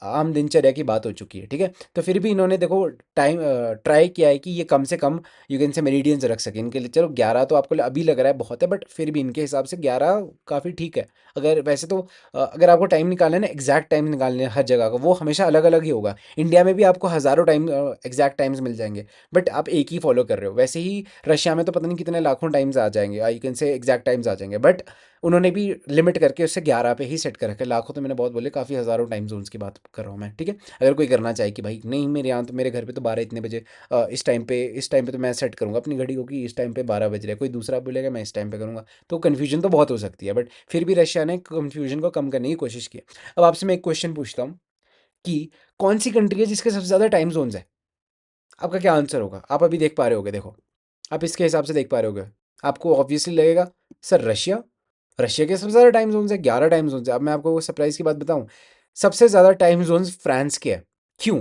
आम दिनचर्या की बात हो चुकी है। ठीक है, तो फिर भी इन्होंने देखो टाइम ट्राई किया है कि ये कम से कम यू कैन से मेरिडियंस रख सके इनके लिए। चलो 11 तो आपको अभी लग रहा है बहुत है, बट फिर भी इनके हिसाब से 11 काफ़ी ठीक है। अगर वैसे तो अगर आपको टाइम निकालना है ना, एग्जैक्ट टाइम निकालने हैं हर जगह का, वो हमेशा अलग अलग ही होगा। इंडिया में भी आपको हज़ारों टाइम एग्जैक्ट टाइम्स मिल जाएंगे, बट आप एक ही फॉलो कर रहे हो। वैसे ही रशिया में तो पता नहीं कितने लाखों टाइम्स आ जाएंगे, you can say exact times आ जाएंगे, बट उन्होंने भी लिमिट करके उससे 11 पे ही सेट कर रखा है। लाखों तो मैंने बहुत बोले, काफ़ी हज़ारों टाइम जोन्स की बात कर रहा हूँ मैं। ठीक है, अगर कोई करना चाहे कि भाई नहीं मेरे यहाँ तो, मेरे घर पे तो 12 इतने बजे, इस टाइम पे तो मैं सेट करूँगा अपनी घड़ी को कि इस टाइम पे 12 बज रहा है, कोई दूसरा बोलेगा मैं इस टाइम पे करूँगा, तो कन्फ्यूजन तो बहुत हो सकती है, बट फिर भी रशिया ने कन्फ्यूजन को कम करने की कोशिश की। अब आपसे मैं एक क्वेश्चन पूछता हूँ कि कौन सी कंट्री है जिसके सबसे ज़्यादा टाइम जोन्स है? आपका क्या आंसर होगा? आप अभी देख पा रहे होगे, देखो आप इसके हिसाब से देख पा रहे होगे, आपको ऑब्वियसली लगेगा सर रशिया, रशिया के सबसे ज़्यादा टाइम जोन्स है, 11 टाइम जोन्स है। अब मैं आपको वो सरप्राइज़ की बात बताऊँ, सबसे ज़्यादा टाइम जोन्स फ्रांस के हैं। क्यों?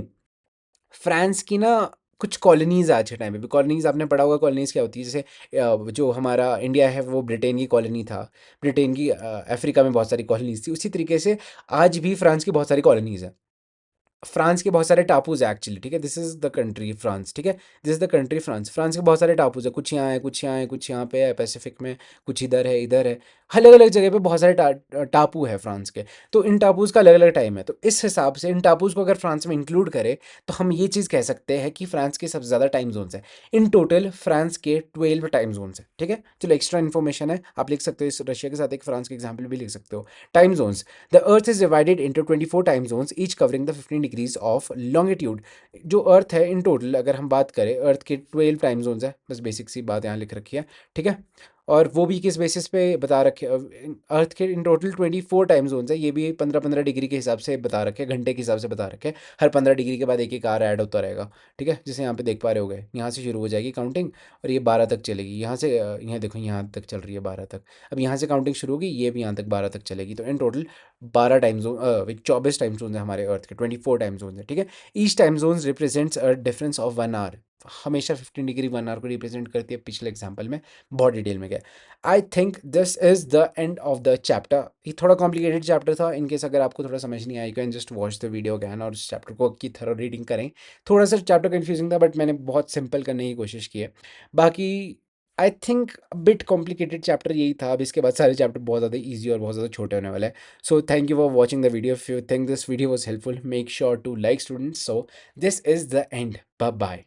फ्रांस की ना कुछ कॉलोनीज़ आज के टाइम पे भी, कॉलोनीज़ आपने पढ़ा होगा कॉलोनीज़ क्या होती है, जैसे जो हमारा इंडिया है वो ब्रिटेन की कॉलोनी था, ब्रिटेन की अफ्रीका में बहुत सारी कॉलोनीज़ थी, उसी तरीके से आज भी फ्रांस की बहुत सारी कॉलोनीज़ हैं। फ्रांस के बहुत सारे टापूज़ हैं एक्चुअली। ठीक है, this is the country France. ठीक है, this is the country France. France के बहुत सारे टापूज़ हैं, कुछ यहाँ है, कुछ यहाँ है, कुछ यहाँ पे है पैसिफिक में, कुछ इधर है, इधर है, अलग अलग जगह पे बहुत सारे टापू है फ्रांस के। तो इन टापूज़ का अलग अलग टाइम है, तो इस हिसाब से इन टापूज़ को अगर फ्रांस में इंक्लूड करें तो हम ये चीज़ कह सकते हैं कि फ्रांस के सबसे ज़्यादा टाइम जोन्स हैं। इन टोटल फ्रांस के 12 टाइम जोन्स हैं। ठीक है, चलो एक्स्ट्रा इन्फॉर्मेशन है, आप लिख सकते हो इस रशिया के साथ एक फ्रांस के एग्जाम्पल भी लिख सकते हो। Time zones, the earth is divided into 24 time zones, each covering the 15 degrees of longitude. जो अर्थ है इन टोटल अगर हम बात करें, अर्थ के 12 टाइम जोन्स है, बस बेसिक सी बात यहाँ लिख रखी है। ठीक है, और वो भी किस बेसिस पे बता रखे, अर्थ के इन टोटल 24 टाइम जोन्स है, ये भी 15-15 डिग्री के हिसाब से बता रखे, घंटे के हिसाब से बता रखे। हर 15 डिग्री के बाद एक एक आवर ऐड होता रहेगा। ठीक है, जैसे यहाँ पे देख पा रहे होगे, यहाँ से शुरू हो जाएगी काउंटिंग और ये 12 तक चलेगी, यहाँ से यहाँ देखो यहाँ तक चल रही है 12 तक। अब यहाँ से काउंटिंग शुरू होगी, ये भी यहाँ तक 12 तक चलेगी, तो इन टोटल 24 टाइम जोन है हमारे अर्थ के, 24 टाइम जोन है। ठीक है, each time zone represents a difference of 1 hour, हमेशा 15 डिग्री 1 आवर को रिप्रेजेंट करती है। पिछले एग्जाम्पल में बहुत डिटेल में गया। I think this is the end of the chapter. ये थोड़ा कॉम्प्लिकेटेड चैप्टर था, इनकेस अगर आपको थोड़ा समझ नहीं आया, you can just watch the video again और इस चैप्टर को की थोड़ा रीडिंग करें। थोड़ा सा चैप्टर कन्फ्यूजिंग था, बट मैंने बहुत सिंपल करने की कोशिश की है। बाकी I think bit complicated chapter यही था। अब इसके बाद सारे चैप्टर बहुत ज़्यादा ईजी और बहुत ज़्यादा छोटे होने वाले हैं। So thank you for watching the video. If you think this video was helpful, make sure to like students. So this is the end. Bye bye.